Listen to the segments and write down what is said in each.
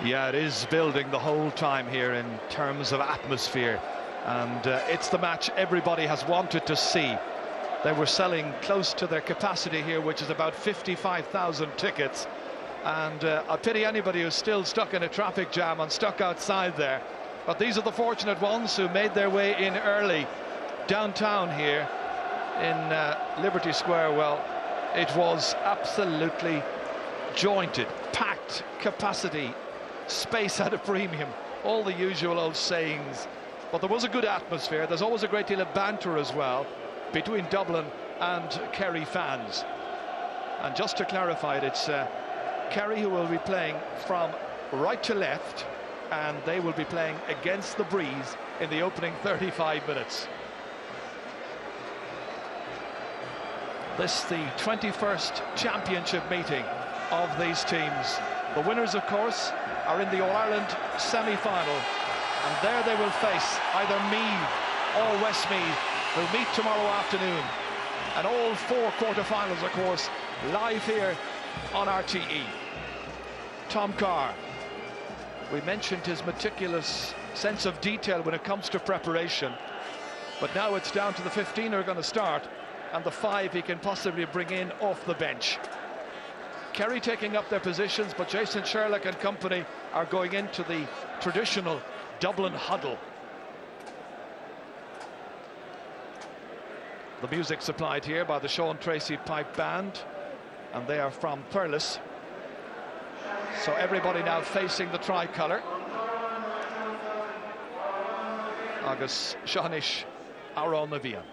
Yeah, it is building the whole time here in terms of atmosphere, and it's the match everybody has wanted to see. They were selling close to their capacity here, which is about 55,000 tickets, and I pity anybody who's still stuck in a traffic jam and stuck outside there. But these are the fortunate ones who made their way in early downtown here in Liberty Square. Well, it was absolutely jointed, packed, capacity, space at a premium, all the usual old sayings. But there was a good atmosphere. There's always a great deal of banter as well between Dublin and Kerry fans. And just to clarify it, it's Kerry who will be playing from right to left, and they will be playing against the breeze in the opening 35 minutes. This the 21st championship meeting of these teams. The winners, of course, are in the All-Ireland semi-final, and there they will face either Meath or Westmeath, who'll meet tomorrow afternoon. And all four quarter-finals, of course, live here on RTE. Tom Carr, we mentioned his meticulous sense of detail when it comes to preparation, but now it's down to the 15 who are going to start and the 5 he can possibly bring in off the bench. Kerry taking up their positions, but Jason Sherlock and company are going into the traditional Dublin huddle. The music supplied here by the Sean Tracy Pipe Band, and they are from Thurles. So everybody now facing the tricolour. Agus Shanish Aron Navian.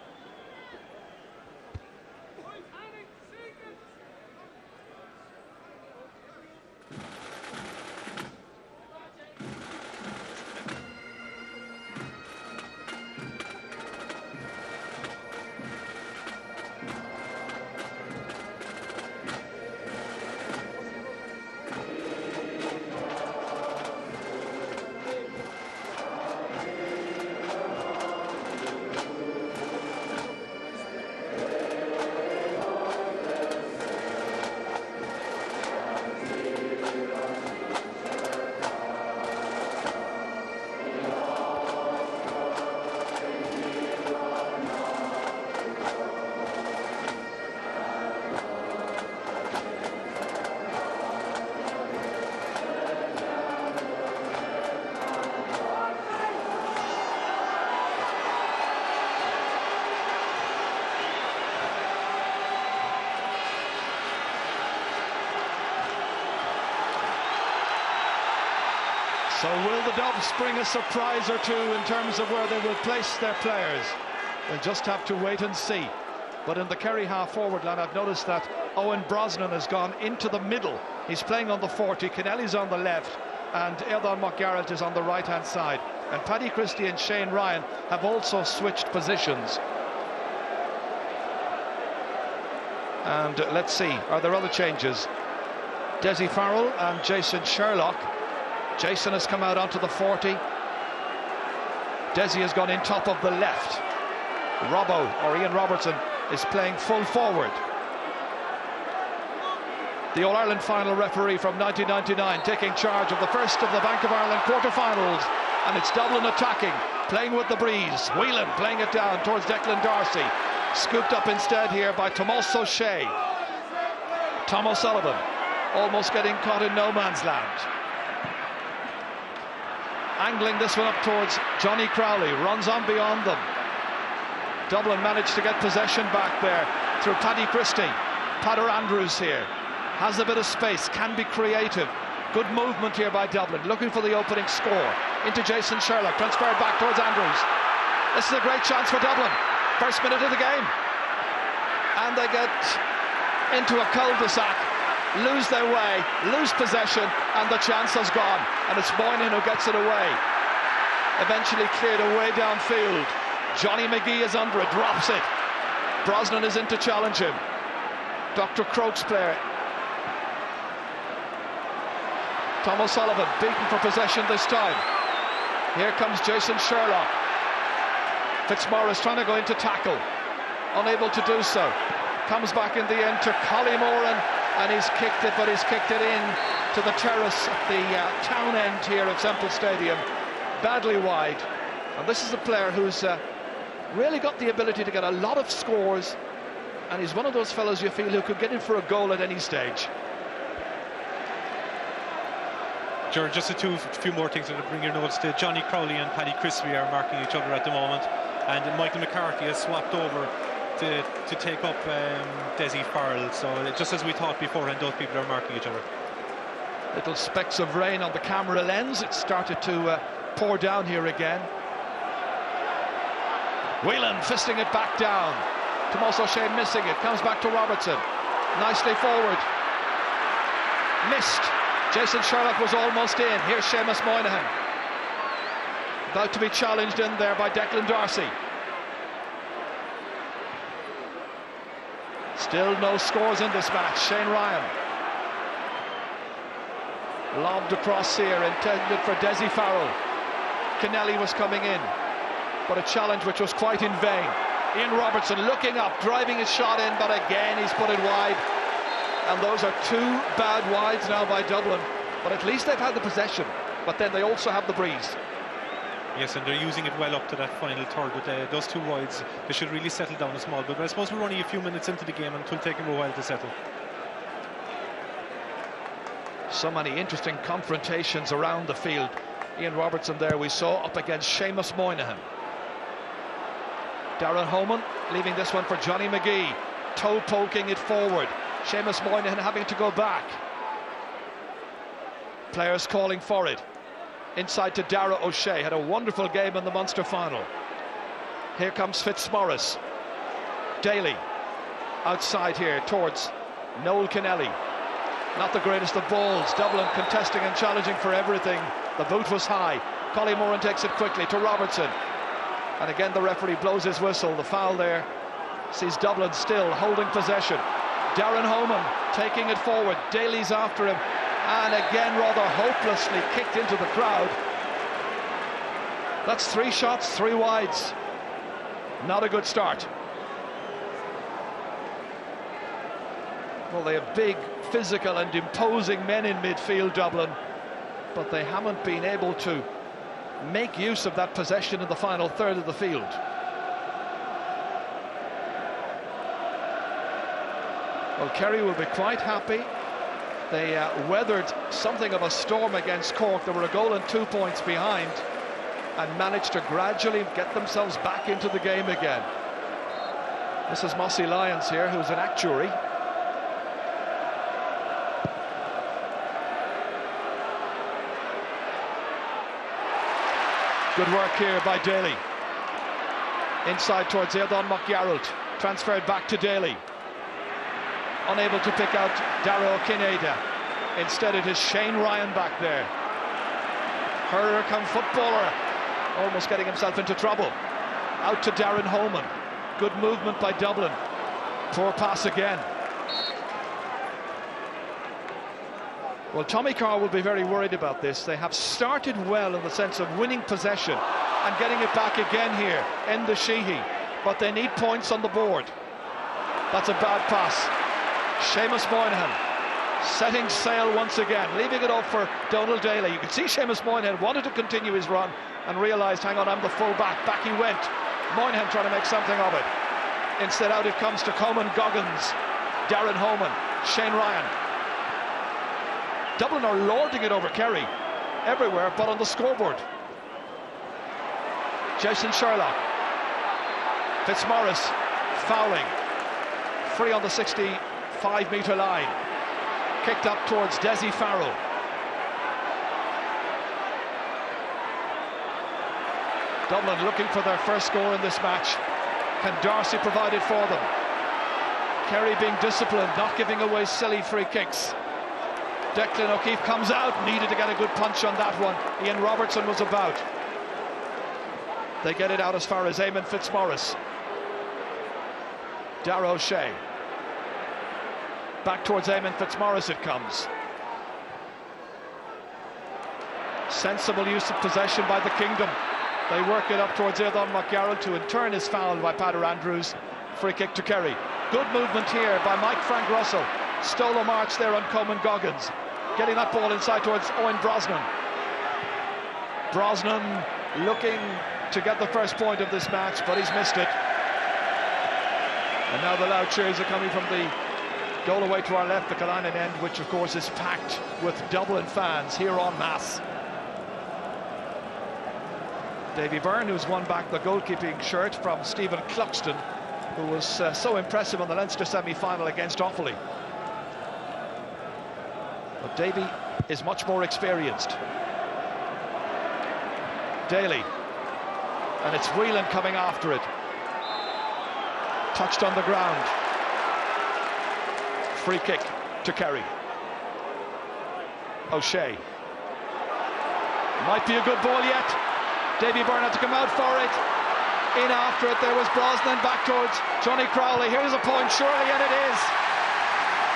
So will the Dubs bring a surprise or two in terms of where they will place their players? We'll just have to wait and see. But in the Kerry half-forward line, I've noticed that Owen Brosnan has gone into the middle. He's playing on the 40, Kennelly's on the left, and Aidan McGarrett is on the right-hand side. And Paddy Christie and Shane Ryan have also switched positions. And let's see, are there other changes? Desi Farrell and Jason Sherlock. Jason has come out onto the 40. Desi has gone in top of the left. Robbo, or Ian Robertson, is playing full forward. The All-Ireland final referee from 1999 taking charge of the first of the Bank of Ireland quarter-finals, and it's Dublin attacking, playing with the breeze. Whelan playing it down towards Declan Darcy. Scooped up instead here by Tomas O'Shea. Tom O'Sullivan almost getting caught in no man's land. Angling this one up towards Johnny Crowley, runs on beyond them. Dublin managed to get possession back there through Paddy Christie. Padder Andrews here has a bit of space, can be creative. Good movement here by Dublin, looking for the opening score. Into Jason Sherlock, transferred back towards Andrews. This is a great chance for Dublin. First minute of the game. And they get into a cul-de-sac, lose their way, lose possession, and the chance has gone. And it's Moynihan who gets it away. Eventually cleared away downfield. Johnny McGee is under it, drops it. Brosnan is in to challenge him. Dr. Croak's player. Tom O'Sullivan beaten for possession this time. Here comes Jason Sherlock. Fitzmaurice trying to go into tackle, unable to do so. Comes back in the end to Collie Moran and he's kicked it, but he's kicked it in to the terrace at the town end here of Semple Stadium, badly wide. And this is a player who's really got the ability to get a lot of scores, and he's one of those fellows you feel who could get in for a goal at any stage. George, just a few more things to bring your notes to. Johnny Crowley and Paddy Crispy are marking each other at the moment, and Michael McCarthy has swapped over to take up Desi Farrell. So just as we thought beforehand, those people are marking each other. Little specks of rain on the camera lens. It started to pour down here again. Whelan fisting it back down. Tomas O'Shea missing it. Comes back to Robertson. Nicely forward. Missed. Jason Sherlock was almost in. Here's Seamus Moynihan. About to be challenged in there by Declan Darcy. Still no scores in this match. Shane Ryan. Lobbed across here, intended for Desi Farrell. Kennelly was coming in, but a challenge which was quite in vain. Ian Robertson looking up, driving his shot in, but again he's put it wide. And those are two bad wides now by Dublin, but at least they've had the possession, but then they also have the breeze. Yes, and they're using it well up to that final third with those two wides. They should really settle down a small bit, but I suppose we're only a few minutes into the game and it will take them a while to settle. So many interesting confrontations around the field. Ian Robertson there we saw up against Seamus Moynihan. Darren Homan leaving this one for Johnny McGee, toe poking it forward. Seamus Moynihan having to go back. Players calling for it. Inside to Darragh O'Shea, had a wonderful game in the Munster final. Here comes Fitzmaurice. Daly outside here towards Noel Kennelly. Not the greatest of balls. Dublin contesting and challenging for everything. The boot was high. Collie Moran takes it quickly to Robertson. And again the referee blows his whistle. The foul there sees Dublin still holding possession. Darren Homan taking it forward. Daly's after him. And again rather hopelessly kicked into the crowd. That's 3 shots, 3 wides. Not a good start. Well, they have big, physical and imposing men in midfield, Dublin, but they haven't been able to make use of that possession in the final third of the field. Well, Kerry will be quite happy. They weathered something of a storm against Cork. They were a goal and 2 points behind and managed to gradually get themselves back into the game again. This is Mossy Lyons here, who's an actuary. Good work here by Daly. Inside towards Aidan McGarrett. Transferred back to Daly. Unable to pick out Darragh Kineda. Instead it is Shane Ryan back there. Hurler come footballer. Almost getting himself into trouble. Out to Darren Homan. Good movement by Dublin. Poor pass again. Well, Tommy Carr will be very worried about this. They have started well in the sense of winning possession and getting it back again here in the Sheehy, but they need points on the board. That's a bad pass. Seamus Moynihan setting sail once again, leaving it up for Donald Daly. You can see Seamus Moynihan wanted to continue his run and realised, hang on, I'm the full back. Back he went. Moynihan trying to make something of it. Instead out it comes to Coman Goggins, Darren Homan, Shane Ryan. Dublin are lording it over Kerry everywhere but on the scoreboard. Jason Sherlock. Fitzmaurice fouling. Free on the 65-metre line. Kicked up towards Desi Farrell. Dublin looking for their first score in this match. Can Darcy provide it for them? Kerry being disciplined, not giving away silly free kicks. Declan O'Keefe comes out, needed to get a good punch on that one. Ian Robertson was about. They get it out as far as Eamon Fitzmaurice. Darragh O'Shea. Back towards Eamon Fitzmaurice it comes. Sensible use of possession by the Kingdom. They work it up towards Aidan McGarrett, who in turn is fouled by Pater Andrews. Free kick to Kerry. Good movement here by Mike Frank Russell. stole a march there on Coleman Goggins, getting that ball inside towards Owen Brosnan. Brosnan looking to get the first point of this match, but he's missed it. And now the loud cheers are coming from the goal away to our left, the Killarney end, which of course is packed with Dublin fans here en masse. Davy Byrne, who's won back the goalkeeping shirt from Stephen Cluxton, who was so impressive on the Leinster semi-final against Offaly. But Davy is much more experienced. Daly, and it's Whelan coming after it. Touched on the ground. Free kick to Kerry. O'Shea. Might be a good ball yet. Davy Byrne had to come out for it. In after it, there was Brosnan back towards Johnny Crowley. Here's a point, surely, and it is.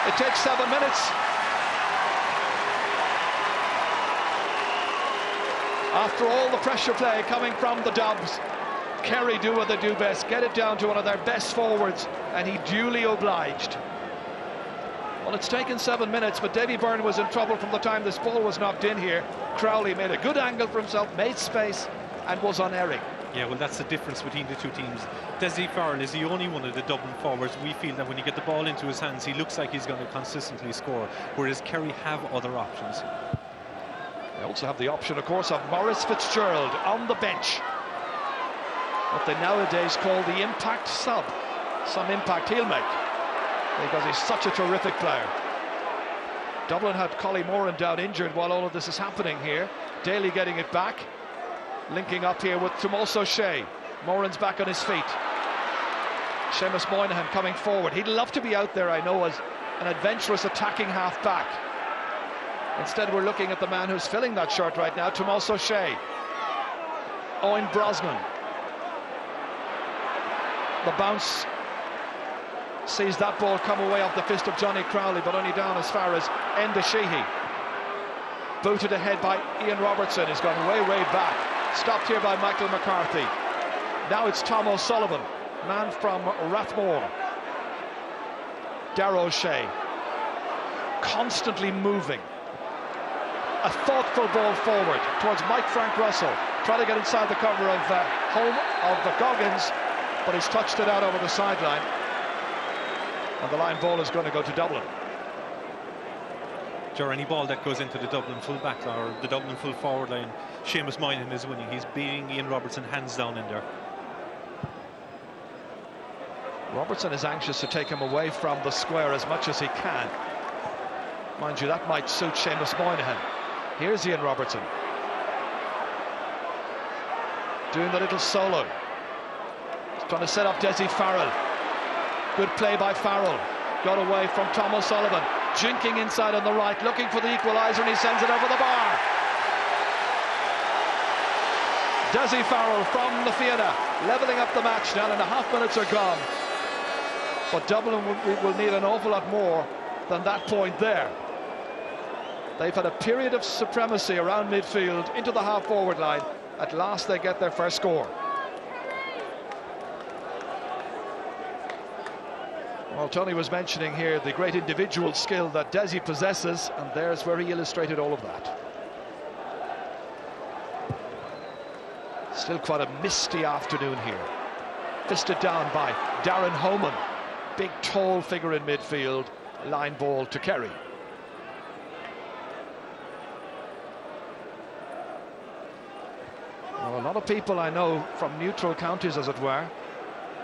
It takes 7 minutes. After all the pressure play coming from the Dubs, Kerry do what they do best, get it down to one of their best forwards, and he duly obliged. Well, it's taken 7 minutes, but Davy Byrne was in trouble from the time this ball was knocked in here. Crowley made a good angle for himself, made space, and was unerring. Yeah, well, that's the difference between the two teams. Dessie Farrell is the only one of the Dublin forwards we feel that when you get the ball into his hands, he looks like he's going to consistently score, whereas Kerry have other options. They also have the option, of course, of Maurice Fitzgerald on the bench. What they nowadays call the impact sub. Some impact he'll make, because he's such a terrific player. Dublin had Collie Moran down injured while all of this is happening here. Daly getting it back. Linking up here with Tomas O'Shea. Moran's back on his feet. Seamus Moynihan coming forward. He'd love to be out there, I know, as an adventurous attacking half-back. Instead, we're looking at the man who's filling that shirt right now, Tomas O'Shea. Owen Brosnan. The bounce sees that ball come away off the fist of Johnny Crowley, but only down as far as Enda Sheehy. Booted ahead by Ian Robertson. He's gone way back. Stopped here by Michael McCarthy. Now it's Tom O'Sullivan, man from Rathmore. Darrell O'Shea, constantly moving. A thoughtful ball forward towards Mike Frank Russell, trying to get inside the cover of home of the Goggins, but he's touched it out over the sideline. And the line ball is going to go to Dublin. Sure, any ball that goes into the Dublin full back line or the Dublin full forward line, Seamus Moynihan is winning. He's beating Ian Robertson hands down in there. Robertson is anxious to take him away from the square as much as he can. Mind you, that might suit Seamus Moynihan. Here's Ian Robertson. Doing the little solo. He's trying to set up Dessie Farrell. Good play by Farrell. Got away from Tom O'Sullivan. Jinking inside on the right, looking for the equaliser, and he sends it over the bar. Dessie Farrell from the Fianna, levelling up the match. 9.5 minutes are gone. But Dublin will need an awful lot more than that point there. They've had a period of supremacy around midfield, into the half-forward line. At last they get their first score. Well, Tony was mentioning here the great individual skill that Dessie possesses, and there's where he illustrated all of that. Still quite a misty afternoon here. Fisted down by Darren Homan. Big, tall figure in midfield. Line ball to Kerry. Well, a lot of people I know from neutral counties, as it were,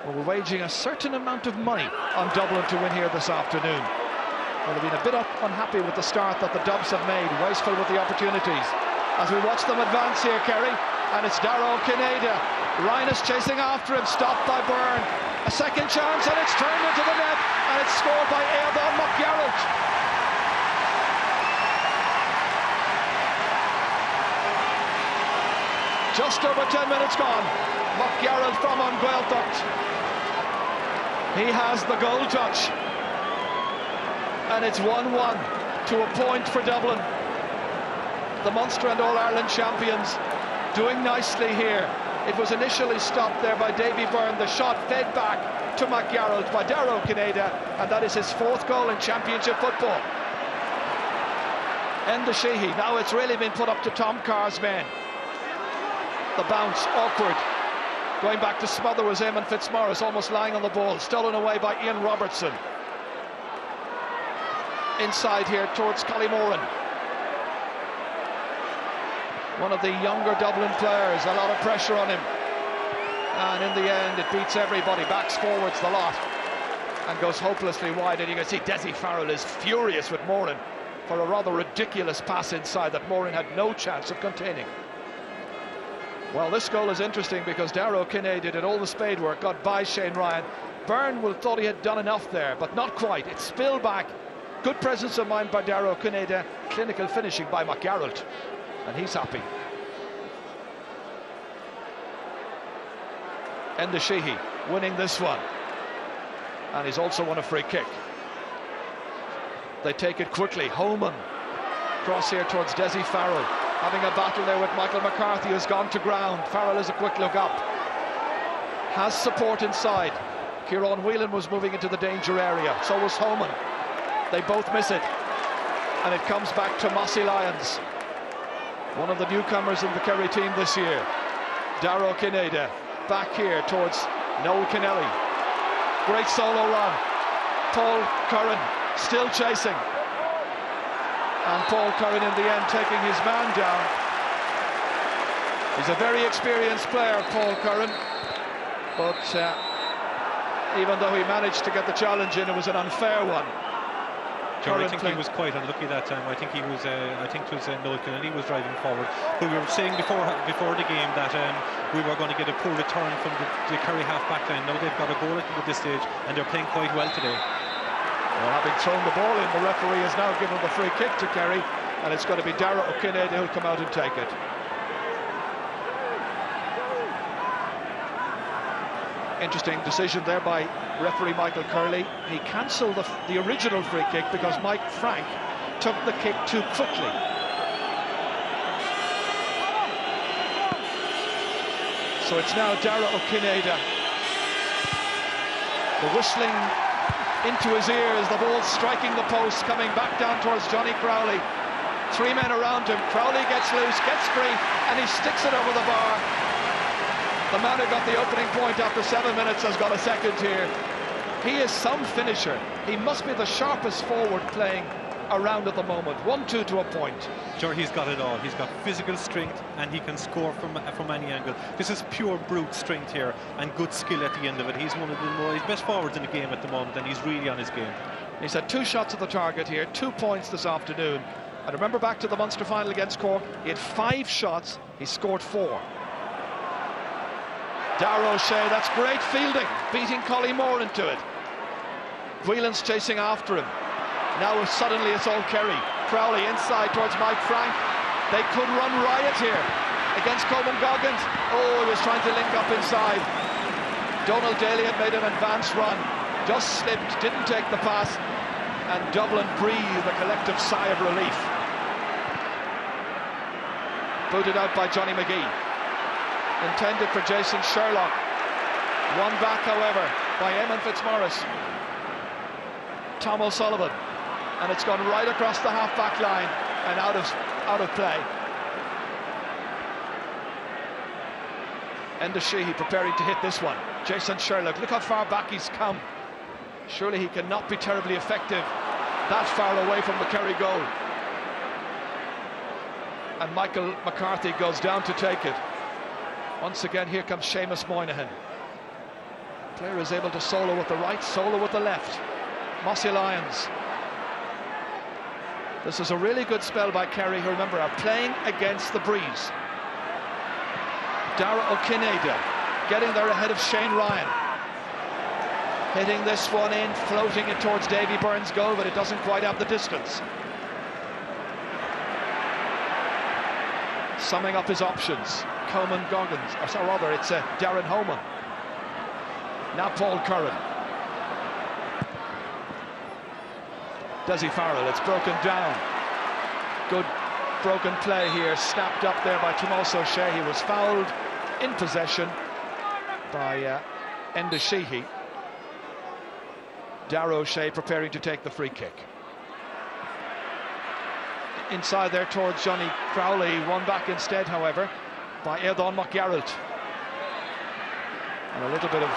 were waging a certain amount of money on Dublin to win here this afternoon. Well, they've been a bit unhappy with the start that the Dubs have made, wasteful with the opportunities. As we watch them advance here, Kerry, and it's Darragh Kineda. Rhinus chasing after him, stopped by Byrne. A second chance, and it's turned into the net, and it's scored by Éabhain McGarrett. Just over 10 minutes gone. McGarrett from Gaeltacht. He has the goal touch. And it's 1-1 to a point for Dublin. The Munster and All-Ireland champions doing nicely here. It was initially stopped there by Davy Byrne. The shot fed back to McGarrett by Darrell Kineda, and that is his 4th goal in championship football. Enda Sheehy, now it's really been put up to Tom Carr's men. The bounce, awkward. Going back to smother was Eamon Fitzmaurice, almost lying on the ball, stolen away by Ian Robertson. Inside here towards Collymoran. One of the younger Dublin players, a lot of pressure on him. And in the end, it beats everybody, backs forwards the lot, and goes hopelessly wide. And you can see Dessie Farrell is furious with Moran for a rather ridiculous pass inside that Moran had no chance of containing. Well, this goal is interesting because Darragh O'Kinney did all the spade work, got by Shane Ryan. Byrne thought he had done enough there, but not quite. It spilled back. Good presence of mind by Darragh O'Kinney, clinical finishing by McGarrett, and he's happy. Enda Sheehy winning this one, and he's also won a free kick. They take it quickly. Holman cross here towards Dessie Farrell, having a battle there with Michael McCarthy, who's gone to ground. Farrell has a quick look up, has support inside. Kieran Whelan was moving into the danger area, so was Holman. They both miss it, and it comes back to Mossy Lyons, one of the newcomers in the Kerry team this year. Darragh O'Kinney back here towards Noel Kennelly. Great solo run. Paul Curran still chasing, and Paul Curran in the end taking his man down. He's a very experienced player, Paul Curran, but even though he managed to get the challenge in, it was an unfair one. I think he was quite unlucky that time. I think it was Noel Kennelly was driving forward. But we were saying before the game that we were going to get a poor return from the Kerry half-back line. Now they've got a goal at this stage, and they're playing quite well today. Well, having thrown the ball in, the referee has now given the free kick to Kerry, and it's going to be Darragh O'Kinney who'll come out and take it. Interesting decision there by referee Michael Curley. He cancelled the original free kick because Mike Frank took the kick too quickly. So it's now Darragh O'Kinney. The whistling into his ears, the ball striking the post, coming back down towards Johnny Crowley. 3 men around him. Crowley gets loose, gets free, and he sticks it over the bar. The man who got the opening point after 7 minutes has got a second here. He is some finisher. He must be the sharpest forward playing around at the moment. 1-2 to a point. Sure, he's got it all. He's got physical strength, and he can score from any angle. This is pure brute strength here, and good skill at the end of it. He's one of the best forwards in the game at the moment, and he's really on his game. He's had 2 shots at the target here, 2 points this afternoon. And remember back to the Munster final against Cork, he had 5 shots, he scored 4. Darragh O'Shea, that's great fielding, beating Collymoran to it. Whelan's chasing after him. Now suddenly it's all Kerry. Crowley inside towards Mike Frank. They could run riot here against Coleman Goggins. Oh, he was trying to link up inside. Donald Daly had made an advance run, just slipped, didn't take the pass, and Dublin breathed a collective sigh of relief. Booted out by Johnny McGee. Intended for Jason Sherlock. Won back, however, by Eamon Fitzmaurice. Tom O'Sullivan, and it's gone right across the half-back line and out of play. Enda Sheehy preparing to hit this one. Jason Sherlock, look how far back he's come. Surely he cannot be terribly effective that far away from the Kerry goal. And Michael McCarthy goes down to take it. Once again, here comes Seamus Moynihan. Player is able to solo with the right, solo with the left. Mossy Lyons. This is a really good spell by Kerry, who, remember, are playing against the breeze. Darragh O'Kinney getting there ahead of Shane Ryan. Hitting this one in, floating it towards Davy Byrne's goal, but it doesn't quite have the distance. Summing up his options, Coleman Goggins, or rather it's Darren Holman. Now Paul Curran. Dessie Farrell, it's broken down. Good broken play here, snapped up there by Tomás O'Shea. He was fouled, in possession by Enda Sheehy. Darragh O'Shea preparing to take the free kick. Inside there towards Johnny Crowley, won back instead, however, by Airdán Mac Gearailt. And a little bit of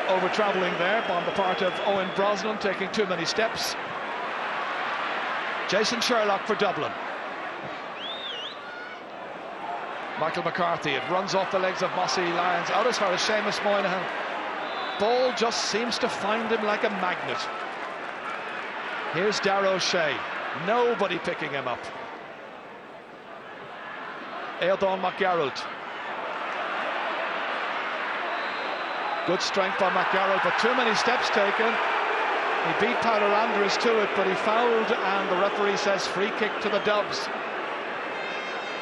over-travelling there on the part of Owen Brosnan, taking too many steps. Jason Sherlock for Dublin. Michael McCarthy, it runs off the legs of Mossy Lyons, out as far as Seamus Moynihan. Ball just seems to find him like a magnet. Here's Darragh O'Shea, nobody picking him up. Airdán Mac Gearailt. Good strength by Mac Gearailt, but too many steps taken. He beat Pader Andrews to it, but he fouled, and the referee says free kick to the Dubs.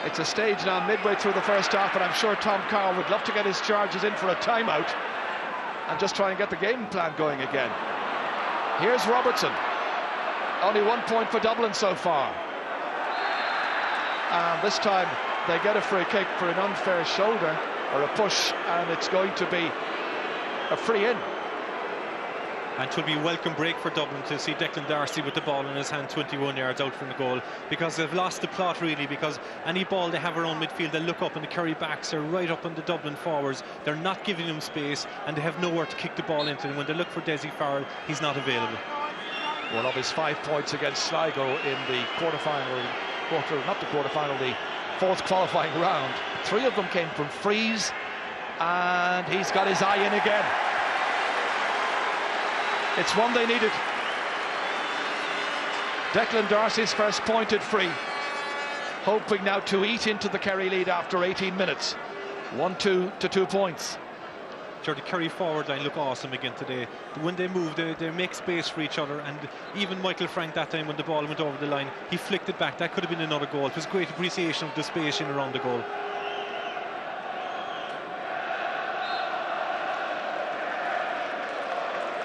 It's a stage now midway through the first half, and I'm sure Tom Carr would love to get his charges in for a timeout and just try and get the game plan going again. Here's Robertson. Only 1 point for Dublin so far. And this time they get a free kick for an unfair shoulder or a push, and it's going to be a free in. And it will be a welcome break for Dublin to see Declan Darcy with the ball in his hand 21 yards out from the goal, because they've lost the plot really, because any ball they have around midfield, they look up and the Kerry backs are right up on the Dublin forwards. They're not giving them space and they have nowhere to kick the ball into, and when they look for Dessie Farrell, he's not available. One of his 5 points against Sligo in the the fourth qualifying round. 3 of them came from frees, and he's got his eye in again. It's one they needed. Declan Darcy's first pointed free, hoping now to eat into the Kerry lead after 18 minutes. 1-2 to 2 points. The Kerry forward line look awesome again today. When they move, they make space for each other, and even Michael Frank that time when the ball went over the line, he flicked it back. That could have been another goal. It was great appreciation of the space in around the goal.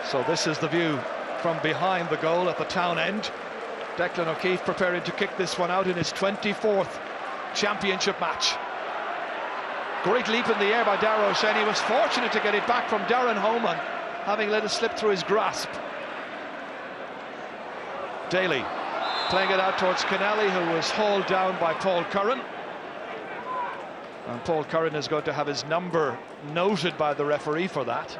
So this is the view from behind the goal at the town end. Declan O'Keefe preparing to kick this one out in his 24th championship match. Great leap in the air by Darragh O'Shea. He was fortunate to get it back from Darren Holman, having let it slip through his grasp. Daly playing it out towards Kennelly, who was hauled down by Paul Curran. And Paul Curran is going to have his number noted by the referee for that.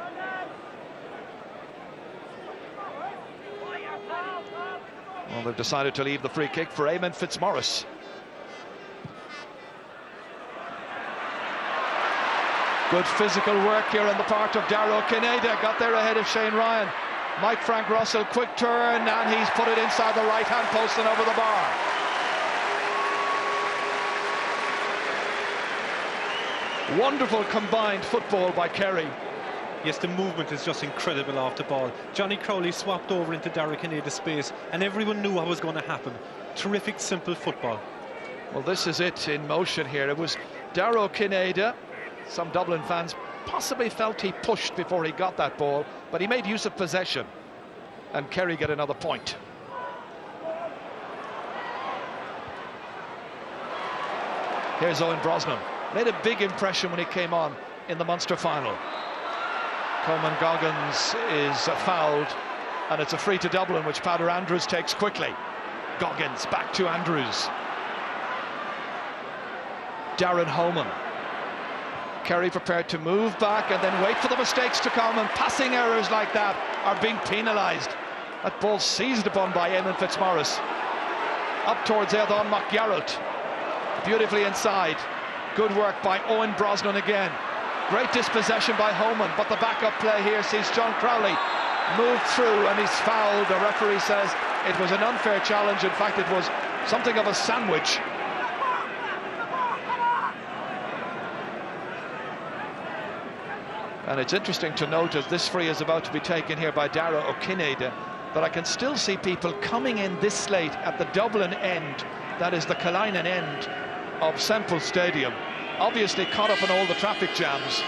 Well, they've decided to leave the free kick for Eamon Fitzmaurice. Good physical work here on the part of Darragh Kinneida. Got there ahead of Shane Ryan. Mike Frank Russell, quick turn, and he's put it inside the right-hand post and over the bar. Wonderful combined football by Kerry. Yes, the movement is just incredible off the ball. Johnny Crowley swapped over into Darragh Kinnaida's space, and everyone knew what was going to happen. Terrific, simple football. Well, this is it in motion here. It was Darragh Kinneida. Some Dublin fans possibly felt he pushed before he got that ball, but he made use of possession, and Kerry get another point. Here's Owen Brosnan. Made a big impression when he came on in the Munster final. Coleman Goggins is fouled, and it's a free to Dublin, which Pader Andrews takes quickly. Goggins back to Andrews. Darren Holman. Kerry prepared to move back and then wait for the mistakes to come, and passing errors like that are being penalised. That ball seized upon by Eamon Fitzmaurice. Up towards Airdán Mac Gearailt. Beautifully inside. Good work by Owen Brosnan again. Great dispossession by Holman, but the backup play here sees John Crowley move through, and he's fouled. The referee says it was an unfair challenge. In fact, it was something of a sandwich. And it's interesting to note, as this free is about to be taken here by Darragh O'Kinneida, that I can still see people coming in this late at the Dublin end, that is the Killinen end of Semple Stadium, obviously caught up in all the traffic jams.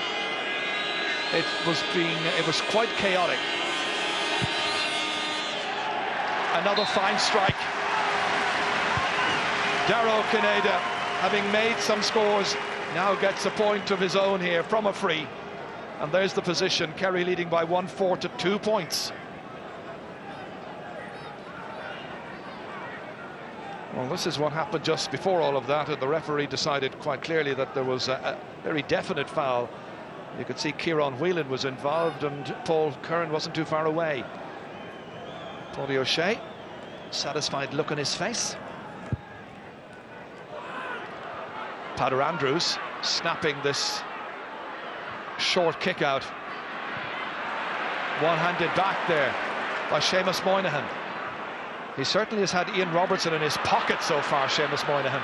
It was quite chaotic. Another fine strike. Darragh Kinneida, having made some scores now gets a point of his own here from a free. And there's the position. Kerry leading by 1-4 to 2 points. Well, this is what happened just before all of that, and the referee decided quite clearly that there was a very definite foul. You could see Kieran Whelan was involved, and Paul Curran wasn't too far away. Paulie O'Shea, satisfied look on his face. Pader Andrews snapping this short kick out. One-handed back there by Seamus Moynihan. He certainly has had Ian Robertson in his pocket so far, Seamus Moynihan.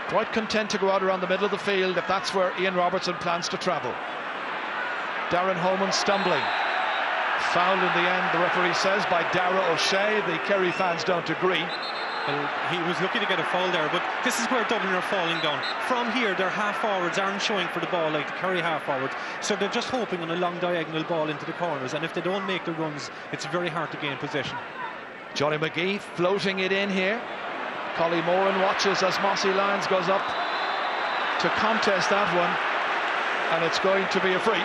Quite content to go out around the middle of the field if that's where Ian Robertson plans to travel. Darren Holman stumbling. Foul in the end, the referee says, by Darrell O'Shea. The Kerry fans don't agree. Well, he was lucky to get a foul there, but this is where Dublin are falling down. From here, their half-forwards aren't showing for the ball like the Kerry half-forwards, so they're just hoping on a long diagonal ball into the corners, and if they don't make the runs, it's very hard to gain possession. Johnny McGee floating it in here. Collie Moran watches as Mossy Lyons goes up to contest that one, and it's going to be a free.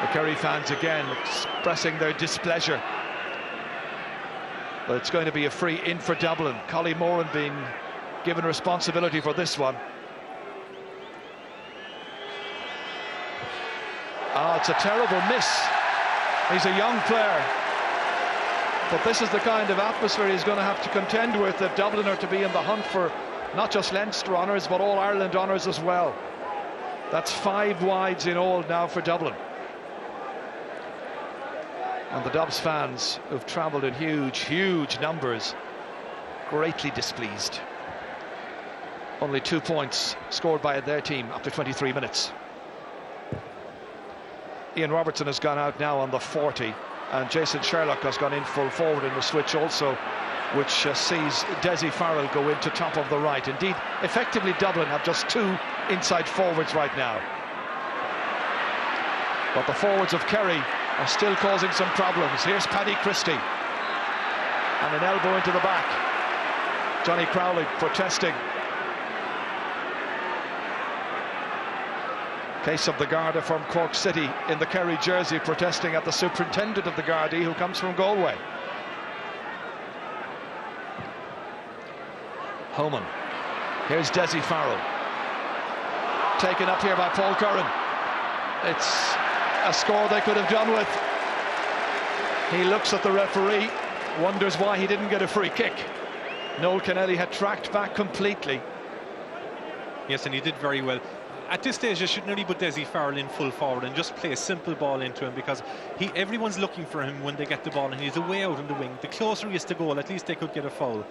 The Kerry fans again expressing their displeasure. But it's going to be a free in for Dublin. Collie Moran being given responsibility for this one. It's a terrible miss. He's a young player. But this is the kind of atmosphere he's going to have to contend with if Dublin are to be in the hunt for not just Leinster honours, but all Ireland honours as well. That's 5 wides in all now for Dublin. And the Dubs fans who've travelled in huge numbers, greatly displeased. Only 2 points scored by their team after 23 minutes. Ian Robertson has gone out now on the 40, and Jason Sherlock has gone in full forward in the switch also, which sees Dessie Farrell go into top of the right. Indeed, effectively Dublin have just 2 inside forwards right now. But the forwards of Kerry are still causing some problems. Here's Paddy Christie, and an elbow into the back. Johnny Crowley protesting. Case of the Garda from Cork City in the Kerry jersey protesting at the superintendent of the Gardaí, who comes from Galway. Homan. Here's Dessie Farrell, taken up here by Paul Curran. It's a score they could have done with. He looks at the referee, wonders why he didn't get a free kick. Noel Kennelly had tracked back completely. Yes, and he did very well. At this stage, they should only put Dessie Farrell in full forward and just play a simple ball into him, because everyone's looking for him when they get the ball, and he's away out on the wing. The closer he is to goal, at least they could get a foul.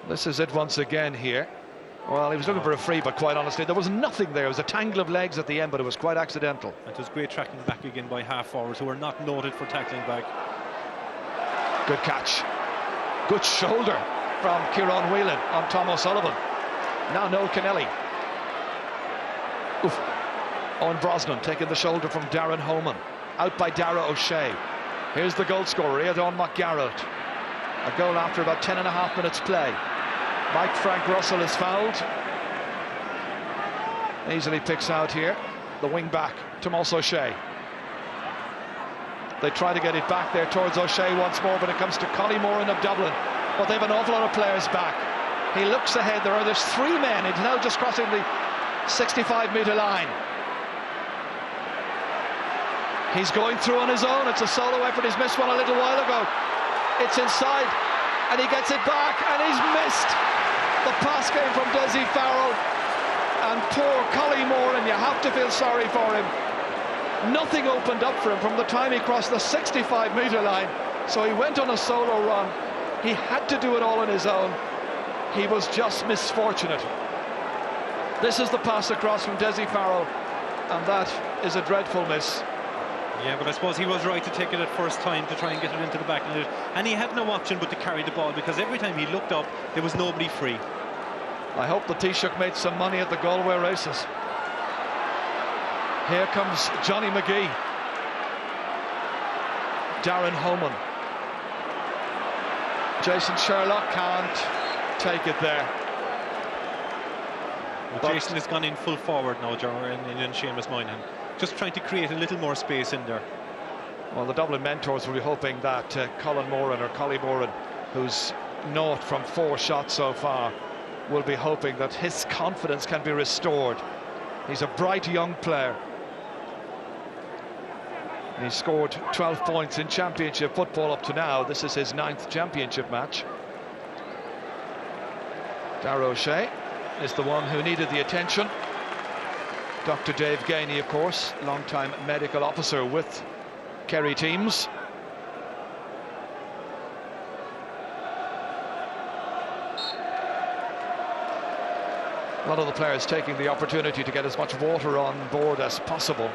This is it once again here. Well, he was looking for a free, but quite honestly, there was nothing there. It was a tangle of legs at the end, but it was quite accidental. And it was great tracking back again by half-forwards, who are not noted for tackling back. Good catch. Good shoulder from Kieran Whelan on Tom O'Sullivan. Now Noel Kennelly. Oof. Owen Brosnan taking the shoulder from Darren Holman. Out by Darrell O'Shea. Here's the goal scorer, Aidan McGarrett. A goal after about 10.5 minutes play. Mike Frank Russell is fouled. Easily picks out here the wing back, Tomas O'Shea. They try to get it back there towards O'Shea once more, but it comes to Collie Moran of Dublin. But they have an awful lot of players back. He looks ahead. There's 3 men. He's now just crossing the 65-metre line. He's going through on his own. It's a solo effort. He's missed one a little while ago. It's inside, and he gets it back, and he's missed. The pass came from Dessie Farrell, and poor Collie Moran, you have to feel sorry for him. Nothing opened up for him from the time he crossed the 65-metre line, so he went on a solo run. He had to do it all on his own. He was just misfortunate. This is the pass across from Dessie Farrell, and that is a dreadful miss. Yeah, but I suppose he was right to take it at first time to try and get it into the back of it, and he had no option but to carry the ball, because every time he looked up there was nobody free. I hope the Taoiseach made some money at the Galway races. Here comes Johnny McGee. Darren Holman. Jason Sherlock can't take it there. But Jason has gone in full forward now, in Seamus Moynihan, just trying to create a little more space in there. Well, the Dublin mentors will be hoping that Colin Moran, or Collie Moran, who's 0 from 4 shots so far, will be hoping that his confidence can be restored. He's a bright young player. He scored 12 points in championship football up to now. This is his 9th championship match. Darrell O'Shea is the one who needed the attention. Dr. Dave Gainey, of course, long-time medical officer with Kerry teams. A lot of the players taking the opportunity to get as much water on board as possible.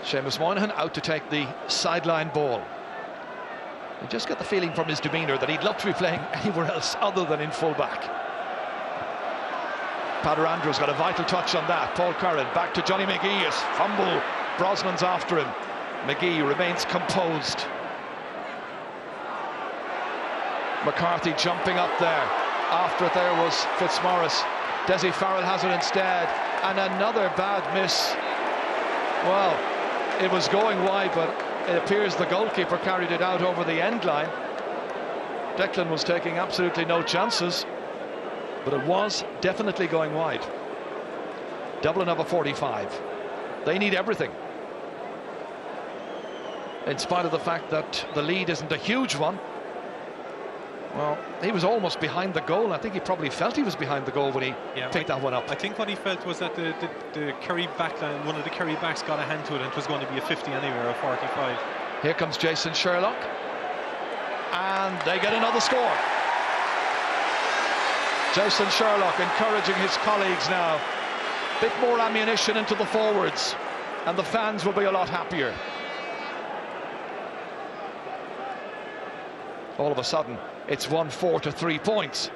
Seamus Moynihan out to take the sideline ball. You just get the feeling from his demeanour that he'd love to be playing anywhere else other than in full-back. Pader Andrews got a vital touch on that. Paul Curran back to Johnny McGee. His fumble. Brosnan's after him. McGee remains composed. McCarthy jumping up there. After it there was Fitzmaurice. Dessie Farrell has it instead. And another bad miss. Well, it was going wide, but it appears the goalkeeper carried it out over the end line. Declan was taking absolutely no chances, but it was definitely going wide. Dublin have a 45. They need everything. In spite of the fact that the lead isn't a huge one. Well, he was almost behind the goal. I think he probably felt he was behind the goal when he picked that one up. I think what he felt was that the Kerry backline, one of the Kerry backs got a hand to it, and it was going to be a 50 anyway, or a 45. Here comes Jason Sherlock, and they get another score. Jason Sherlock encouraging his colleagues now. Bit more ammunition into the forwards, and the fans will be a lot happier. All of a sudden, it's 1-4 to 3 points.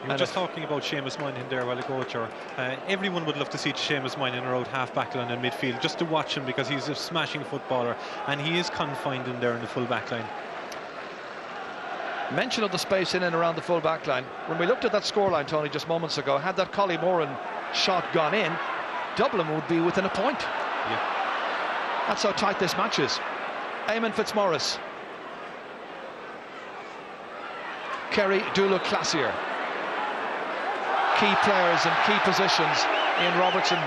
You were just talking about Seamus Moynihan there a while ago, Ger. Everyone would love to see Seamus Moynihan around half-back line and midfield, just to watch him, because he's a smashing footballer, and he is confined in there in the full-back line. Mention of the space in and around the full-back line. When we looked at that scoreline, Tony, just moments ago, had that Collie Moran shot gone in, Dublin would be within a point. Yeah. That's how tight this match is. Eamon Fitzmaurice. Kerry do look classier. Key players in key positions. Ian Robertson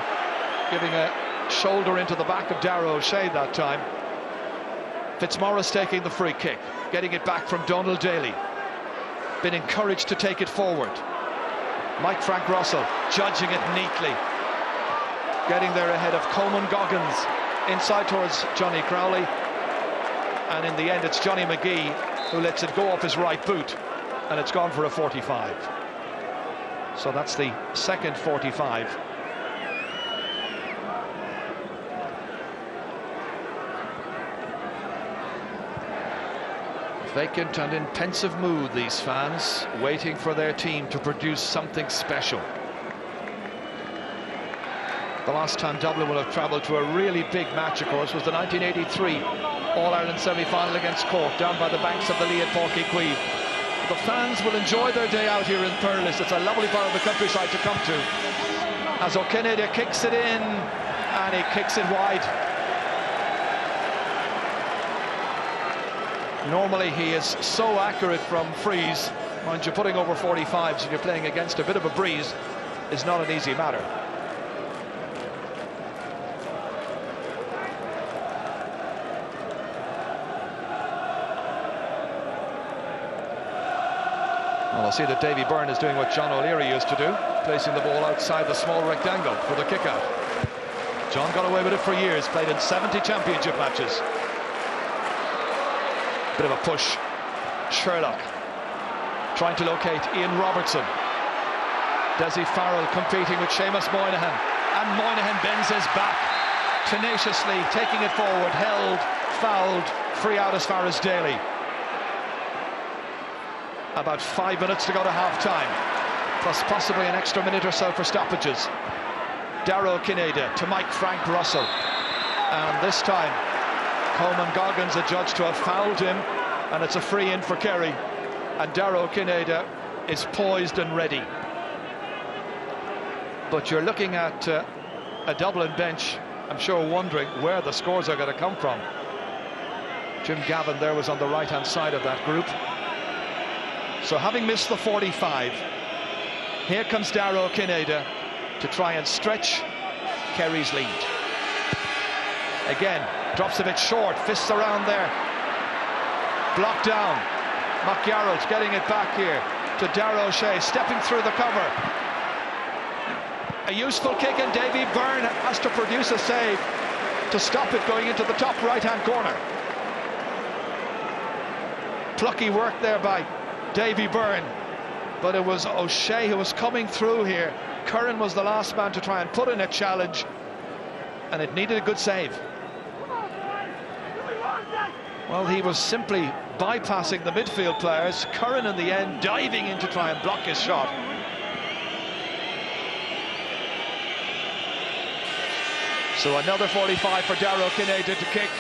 giving a shoulder into the back of Darrell O'Shea that time. Fitzmaurice taking the free kick, getting it back from Donald Daly. Been encouraged to take it forward. Mike Frank Russell judging it neatly. Getting there ahead of Coleman Goggins. Inside towards Johnny Crowley. And in the end, it's Johnny McGee who lets it go off his right boot. And it's gone for a 45. So that's the second 45. Vacant and in pensive mood, these fans, waiting for their team to produce something special. The last time Dublin will have travelled to a really big match, of course, was the 1983 All-Ireland semi-final against Cork, down by the banks of the Lee at Páirc Uí Chaoimh. The fans will enjoy their day out here in Thurles. It's a lovely part of the countryside to come to. As O'Kennedy kicks it in, and he kicks it wide. Normally he is so accurate from frees. Mind you, putting over 45s and you're playing against a bit of a breeze is not an easy matter. Well, I see that Davy Byrne is doing what John O'Leary used to do, placing the ball outside the small rectangle for the kick-out. John got away with it for years, played in 70 championship matches. Bit of a push. Sherlock trying to locate Ian Robertson. Dessie Farrell competing with Seamus Moynihan, and Moynihan bends his back, tenaciously taking it forward, held, fouled, free out as far as Daly. About 5 minutes to go to half-time, plus possibly an extra minute or so for stoppages. Darragh Kinneada to Mike Frank Russell, and this time Coleman Goggins adjudged to have fouled him, and it's a free in for Kerry. And Darragh Kinneada is poised and ready. But you're looking at a Dublin bench, I'm sure, wondering where the scores are going to come from. Jim Gavin there was on the right-hand side of that group. So having missed the 45, here comes Darrell Kineda to try and stretch Kerry's lead. Again, drops a bit short, fists around there. Blocked down. McGarrett's getting it back here to Darragh O'Shea, stepping through the cover. A useful kick, and Davy Byrne has to produce a save to stop it going into the top right-hand corner. Plucky work there by Davy Byrne, but it was O'Shea who was coming through here. Curran was the last man to try and put in a challenge, and it needed a good save. Well, he was simply bypassing the midfield players. Curran in the end diving in to try and block his shot. So another 45 for Darragh Kineda to kick,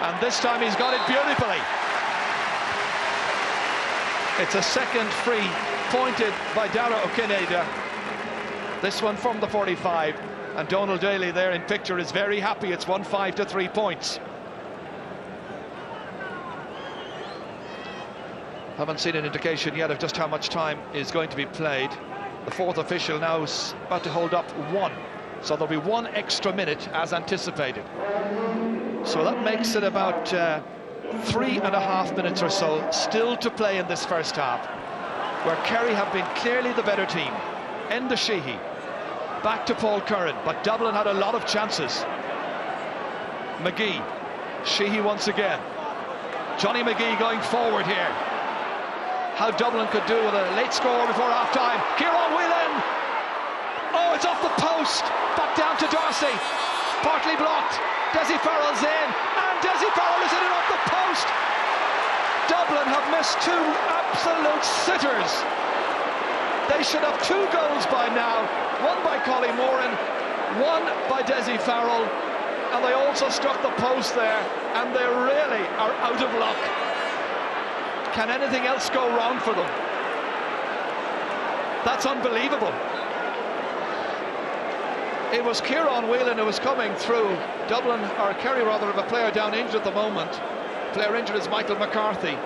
and this time he's got it beautifully. It's a second free pointed by Darragh Kineda. This one from the 45, and Donal Daly there in picture is very happy. It's 1-5 to 3 points. Haven't seen an indication yet of just how much time is going to be played. The fourth official now is about to hold up 1, so there'll be 1 extra minute as anticipated. So that makes it about 3.5 minutes or so still to play in this first half, where Kerry have been clearly the better team. Enda Sheehy back to Paul Curran, but Dublin had a lot of chances. McGee, Sheehy once again. Johnny McGee going forward here. How Dublin could do with a late score before half-time. Kieran Whelan! Oh, it's off the post! Back down to Darcy. Partly blocked. Dessie Farrell's in, and Dessie Farrell is in and off the post! Dublin have missed 2 absolute sitters. They should have 2 goals by now. 1 by Collie Moran, 1 by Dessie Farrell, and they also struck the post there, and they really are out of luck. Can anything else go wrong for them? That's unbelievable. It was Kieran Whelan who was coming through. Dublin, or Kerry rather, have a player down injured at the moment. Player injured is Michael McCarthy.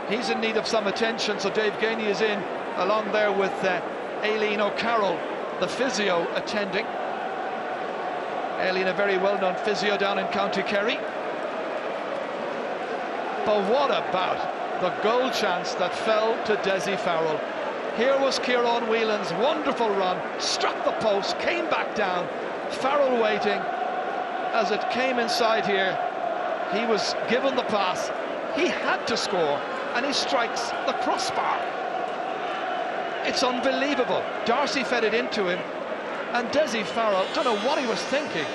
He's in need of some attention, so Dave Gainey is in, along there with Aileen O'Carroll, the physio, attending. Aileen, a very well-known physio down in County Kerry. But what about the goal chance that fell to Dessie Farrell? Here was Kieran Whelan's wonderful run, struck the post, came back down. Farrell waiting. As it came inside here, he was given the pass. He had to score, and he strikes the crossbar. It's unbelievable. Darcy fed it into him, and Dessie Farrell, don't know what he was thinking.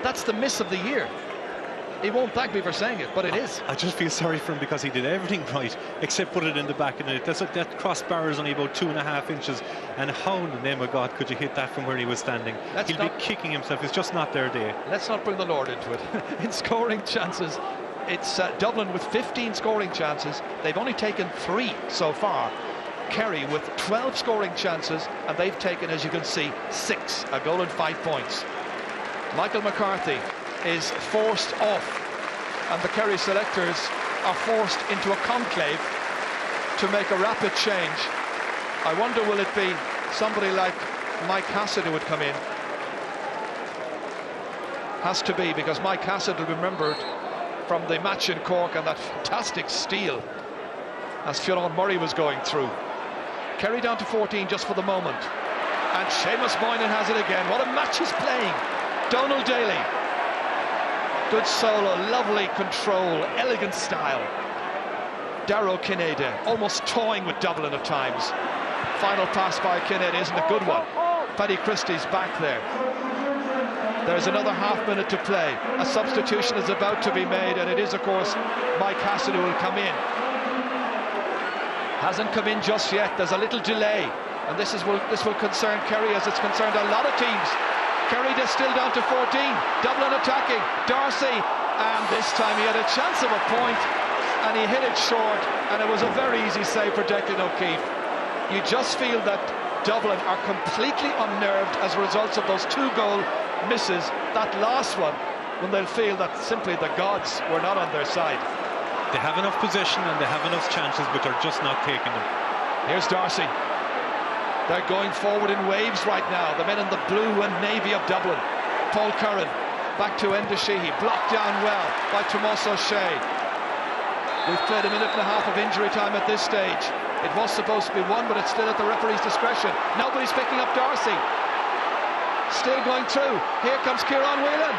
That's the miss of the year. He won't thank me for saying it, but it is. I just feel sorry for him because he did everything right except put it in the back of the net. That crossbar is only about 2.5 inches, and how in the name of God could you hit that from where he was standing? He'll be kicking himself. It's just not their day. Let's not bring the Lord into it. In scoring chances, it's Dublin with 15 scoring chances. They've only taken 3 so far. Kerry with 12 scoring chances, and they've taken, as you can see, 6, a goal and 5 points. Michael McCarthy is forced off, and the Kerry selectors are forced into a conclave to make a rapid change. I wonder, will it be somebody like Mike Hassett who would come in? Has to be, because Mike Hassett will be remembered from the match in Cork and that fantastic steal as Fionn Murray was going through. Kerry down to 14 just for the moment, and Seamus Moynihan has it again. What a match he's playing. Donal Daly, good solo, lovely control, elegant style. Darragh Kineda almost toying with Dublin at times. Final pass by Kineda isn't a good one. Paddy Christie's back there. There's another half minute to play. A substitution is about to be made, and it is, of course, Mike Hassett who will come in. Hasn't come in just yet. There's a little delay, and this will concern Kerry, as it's concerned a lot of teams. Kerry is still down to 14. Dublin attacking. Darcy, and this time he had a chance of a point. and he hit it short, and it was a very easy save for Declan O'Keefe. You just feel that Dublin are completely unnerved as a result of those 2-goal misses. That last one, when they'll feel that simply the gods were not on their side. They have enough possession and they have enough chances, but they're just not taking them. Here's Darcy. They're going forward in waves right now, the men in the blue and navy of Dublin. Paul Curran, back to Endesheehy, blocked down well by Tomas O'Shea. We've played a minute and a half of injury time at this stage. It was supposed to be one, but it's still at the referee's discretion. Nobody's picking up Darcy. Still going through. Here comes Kieran Whelan.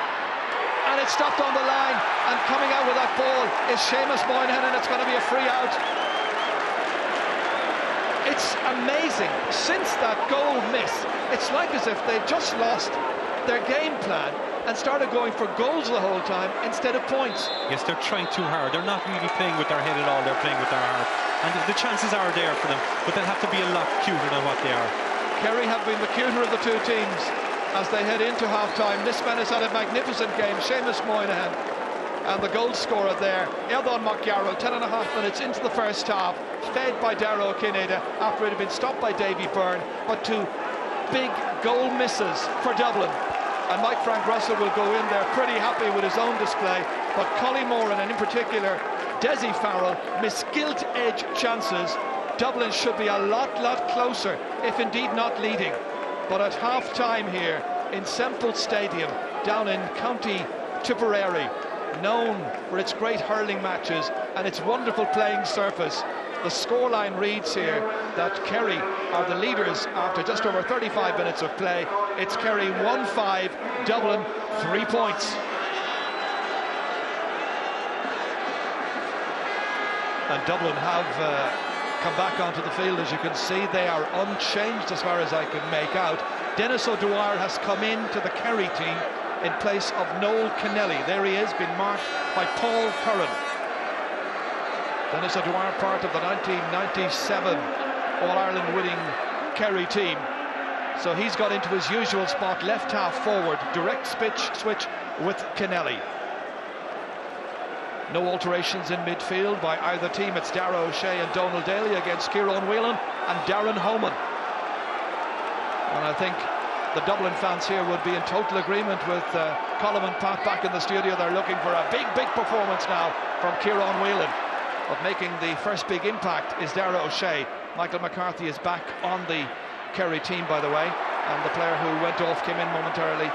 And it's stopped on the line. And coming out with that ball is Seamus Moynihan, and it's going to be a free out. It's amazing. Since that goal miss, it's like as if they've just lost their game plan and started going for goals the whole time instead of points. Yes, they're trying too hard. They're not really playing with their head at all. They're playing with their heart. And the chances are there for them, but they'll have to be a lot cuter than what they are. Kerry have been the cuter of the two teams as they head into half-time. This man has had a magnificent game, Seamus Moynihan. And the goal scorer there, Eldon McGarrell, 10.5 minutes into the first half, fed by Darragh Kineda after it had been stopped by Davy Byrne. But 2 big goal misses for Dublin. And Mike Frank Russell will go in there pretty happy with his own display. But Collie Moran, and in particular Desi Farrell, miss gilt-edge chances. Dublin should be a lot closer, if indeed not leading. But at half-time here in Semple Stadium, down in County Tipperary, known for its great hurling matches and its wonderful playing surface, the scoreline reads here that Kerry are the leaders after just over 35 minutes of play. It's Kerry 1-5, Dublin 3 points. And Dublin have come back onto the field. As you can see, they are unchanged as far as I can make out. Dennis O'Dwyer has come in to the Kerry team in place of Noel Kennelly. There he is, been marked by Paul Curran. Dennis O'Dwyer, part of the 1997 All-Ireland winning Kerry team. So he's got into his usual spot, left half forward, direct switch with Kennelly. No alterations in midfield by either team. It's Darragh O'Shea and Donald Daly against Kieran Whelan and Darren Homan. And I think the Dublin fans here would be in total agreement with Colm and Pat back in the studio. They're looking for a big performance now from Kieran Whelan. But making the first big impact is Darragh O'Shea. Michael McCarthy is back on the Kerry team, by the way, and the player who went off, came in momentarily,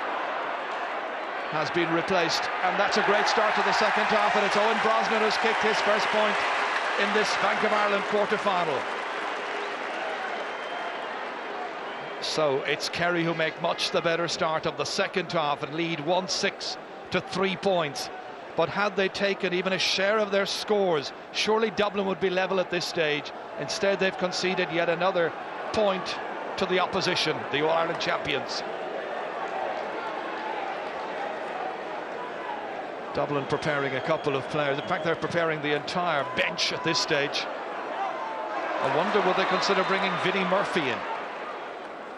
has been replaced. And that's a great start to the second half, and it's Owen Brosnan who's kicked his first point in this Bank of Ireland quarter-final. So it's Kerry who make much the better start of the second half and lead 1-6 to 3 points. But had they taken even a share of their scores, surely Dublin would be level at this stage. Instead, they've conceded yet another point to the opposition, the All-Ireland champions. Dublin preparing a couple of players. In fact, they're preparing the entire bench at this stage. I wonder will they consider bringing Vinnie Murphy in.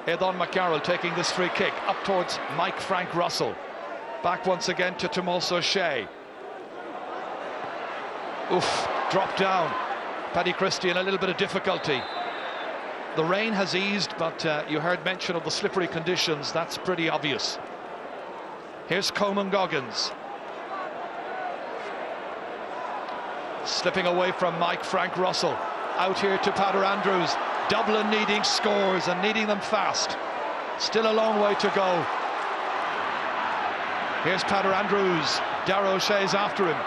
Eldon McGarrell taking this free kick up towards Mike Frank Russell. Back once again to Tomas O'Shea. Oof, dropped down. Paddy Christie in a little bit of difficulty. The rain has eased, but you heard mention of the slippery conditions. That's pretty obvious. Here's Coleman Goggins. Slipping away from Mike Frank Russell. Out here to Pader Andrews. Dublin needing scores and needing them fast. Still a long way to go. Here's Pader Andrews. Darragh O'Shea's after him.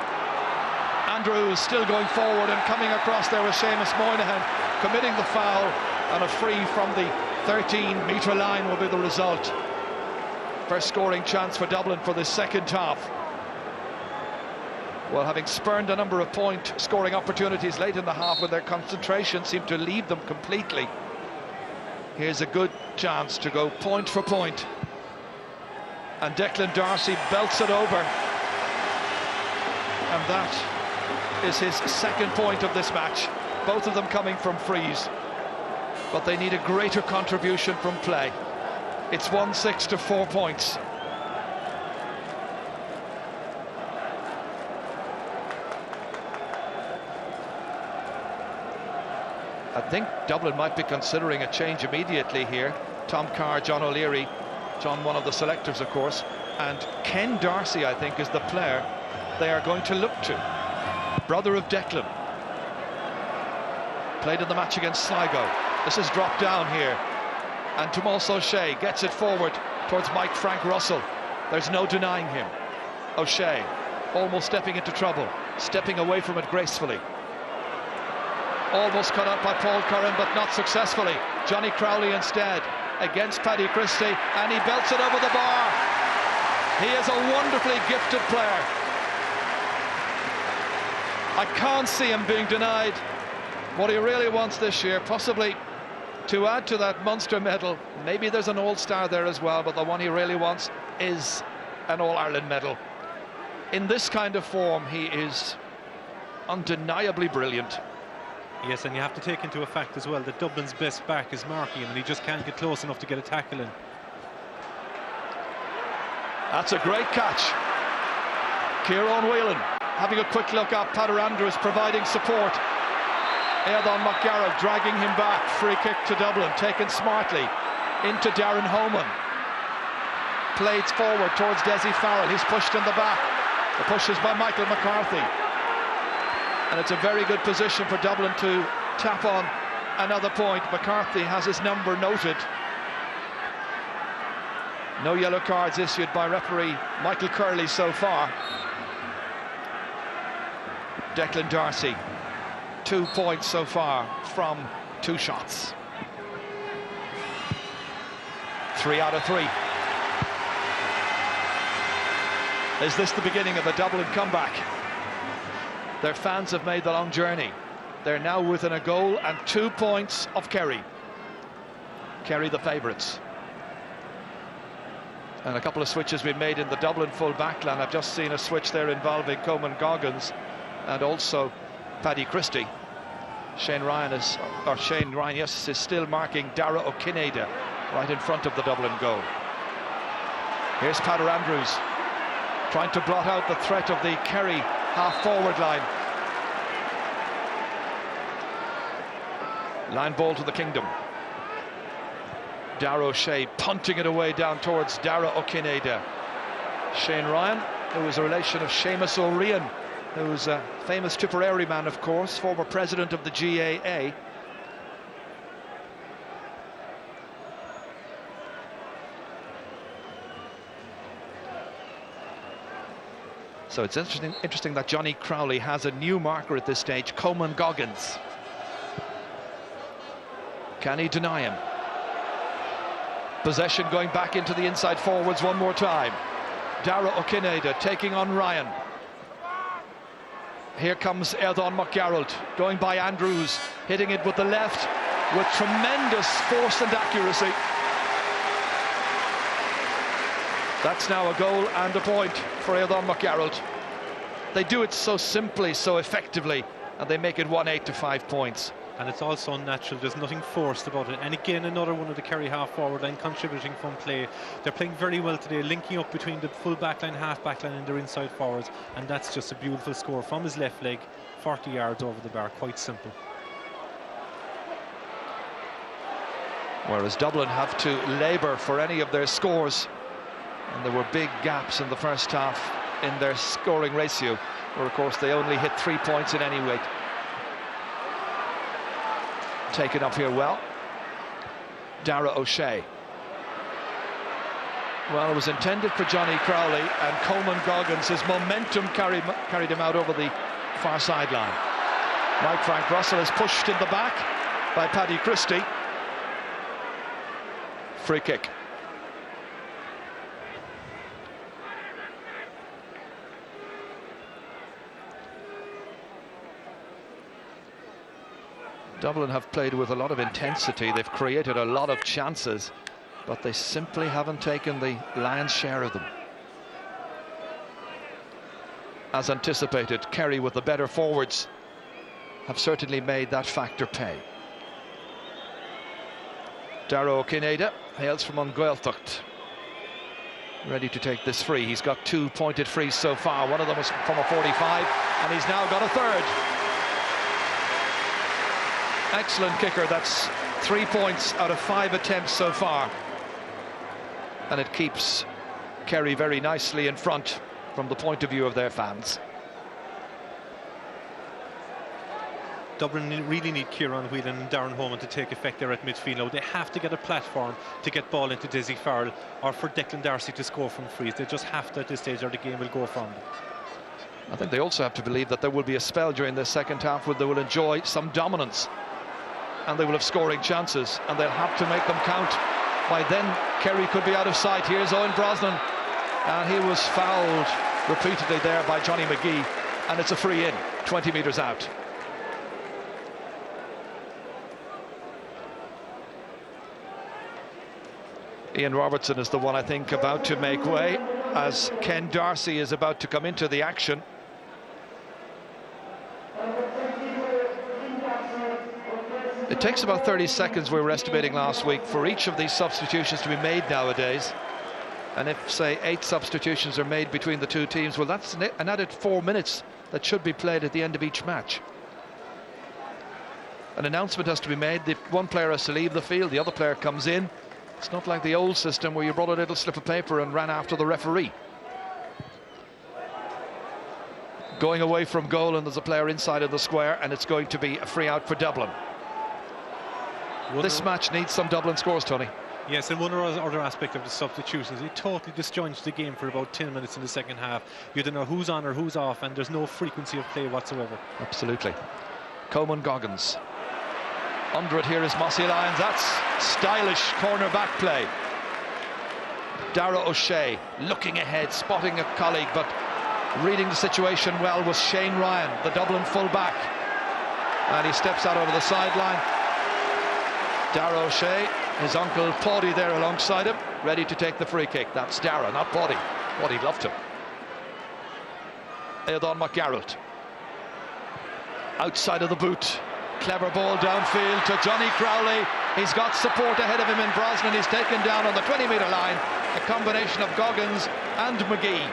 Andrews still going forward and coming across there with Seamus Moynihan committing the foul, and a free from the 13-metre line will be the result. First scoring chance for Dublin for the second half. Well, having spurned a number of point-scoring opportunities late in the half, when their concentration seemed to leave them completely. Here's a good chance to go point for point. And Declan Darcy belts it over. And that is his second point of this match. Both of them coming from frees. But they need a greater contribution from play. It's 1-6 to 4 points. I think Dublin might be considering a change immediately here. Tom Carr, John O'Leary, John, one of the selectors, of course, and Ken Darcy, I think, is the player they are going to look to. Brother of Declan. Played in the match against Sligo. This is dropped down here. And Tomas O'Shea gets it forward towards Mike Frank Russell. There's no denying him. O'Shea almost stepping into trouble, stepping away from it gracefully. Almost cut out by Paul Curran, but not successfully. Johnny Crowley instead against Paddy Christie, and he belts it over the bar. He is a wonderfully gifted player. I can't see him being denied what he really wants this year, possibly to add to that Munster medal. Maybe there's an All-Star there as well, but the one he really wants is an All-Ireland medal. In this kind of form, he is undeniably brilliant. Yes, and you have to take into effect as well that Dublin's best back is marking him, and he just can't get close enough to get a tackle in. That's a great catch. Kieran Whelan having a quick look at Peter Andrews, providing support. Aidan McGarrett dragging him back. Free kick to Dublin, taken smartly into Darren Holman. Played forward towards Dessie Farrell. He's pushed in the back. The push is by Michael McCarthy. And it's a very good position for Dublin to tap on another point. McCarthy has his number noted. No yellow cards issued by referee Michael Curley so far. Declan Darcy, 2 points so far from 2 shots. 3 out of 3. Is this the beginning of a Dublin comeback? Their fans have made the long journey. They're now within a goal and 2 points of Kerry. Kerry the favourites. And a couple of switches been made in the Dublin full backline. I've just seen a switch there involving Coleman Goggins and also Paddy Christie. Shane Ryan, yes, is still marking Darragh O'Kinneida right in front of the Dublin goal. Here's Peter Andrews trying to blot out the threat of the Kerry half-forward line. Line ball to the Kingdom. Darragh O'Shea punting it away down towards Darragh O'Kinneida. Shane Ryan, who is a relation of Seamus O'Rian, who's a famous Tipperary man, of course, former president of the GAA. So it's interesting that Johnny Crowley has a new marker at this stage, Coleman Goggins. Can he deny him? Possession going back into the inside forwards one more time. Darragh O'Kinneida taking on Ryan. Here comes Aidan McGarrett going by Andrews, hitting it with the left with tremendous force and accuracy. That's now a goal and a point for Aidan McGarrett. They do it so simply, so effectively, and they make it 1-8 to 5 points. And it's also unnatural, there's nothing forced about it. And again, another one of the Kerry half-forward line contributing from play. They're playing very well today, linking up between the full back line, half back line and their inside forwards. And that's just a beautiful score from his left leg, 40 yards over the bar, quite simple. Whereas Dublin have to labour for any of their scores. And there were big gaps in the first half in their scoring ratio, where of course they only hit 3 points in any weight. Taken up here well. Darragh O'Shea. Well, it was intended for Johnny Crowley, and Coleman Goggins, his momentum carried him out over the far sideline. Mike Frank Russell is pushed in the back by Paddy Christie. Free kick. Dublin have played with a lot of intensity. They've created a lot of chances, but they simply haven't taken the lion's share of them. As anticipated, Kerry, with the better forwards, have certainly made that factor pay. Darragh O'Kinneida hails from Ungaeltacht, ready to take this free. He's got 2 pointed frees so far. One of them was from a 45, and he's now got a third. Excellent kicker. That's 3 points out of 5 attempts so far. And it keeps Kerry very nicely in front from the point of view of their fans. Dublin really need Kieran Whelan and Darrell Maloney to take effect there at midfield now. They have to get a platform to get ball into Desi Farrell or for Declan Darcy to score from frees. They just have to at this stage, or the game will go from them. I think they also have to believe that there will be a spell during the second half where they will enjoy some dominance and they will have scoring chances, and they'll have to make them count. By then, Kerry could be out of sight. Here's Owen Brosnan, and he was fouled repeatedly there by Johnny McGee, and it's a free in, 20 metres out. Ian Robertson is the one, I think, about to make way as Ken Darcy is about to come into the action. It takes about 30 seconds, we were estimating last week, for each of these substitutions to be made nowadays. And if, say, 8 substitutions are made between the two teams, well, that's an added 4 minutes that should be played at the end of each match. An announcement has to be made. The one player has to leave the field, the other player comes in. It's not like the old system where you brought a little slip of paper and ran after the referee. Going away from goal, and there's a player inside of the square, and it's going to be a free out for Dublin. This match needs some Dublin scores, Tony. Yes, and one other aspect of the substitutions, it totally disjoints the game for about 10 minutes in the second half. You don't know who's on or who's off, and there's no frequency of play whatsoever. Absolutely. Coleman Goggins. Under it here is Mossy Lyons. That's stylish corner-back play. Darragh O'Shea looking ahead, spotting a colleague, but reading the situation well was Shane Ryan, the Dublin full-back. And he steps out over the sideline. Darragh O'Shea, his uncle Paddy there alongside him, ready to take the free kick. That's Darragh, not Paddy. Paddy loved him. Aidan McGarrett. Outside of the boot. Clever ball downfield to Johnny Crowley. He's got support ahead of him in Brosnan. He's taken down on the 20-metre line. A combination of Goggins and McGee.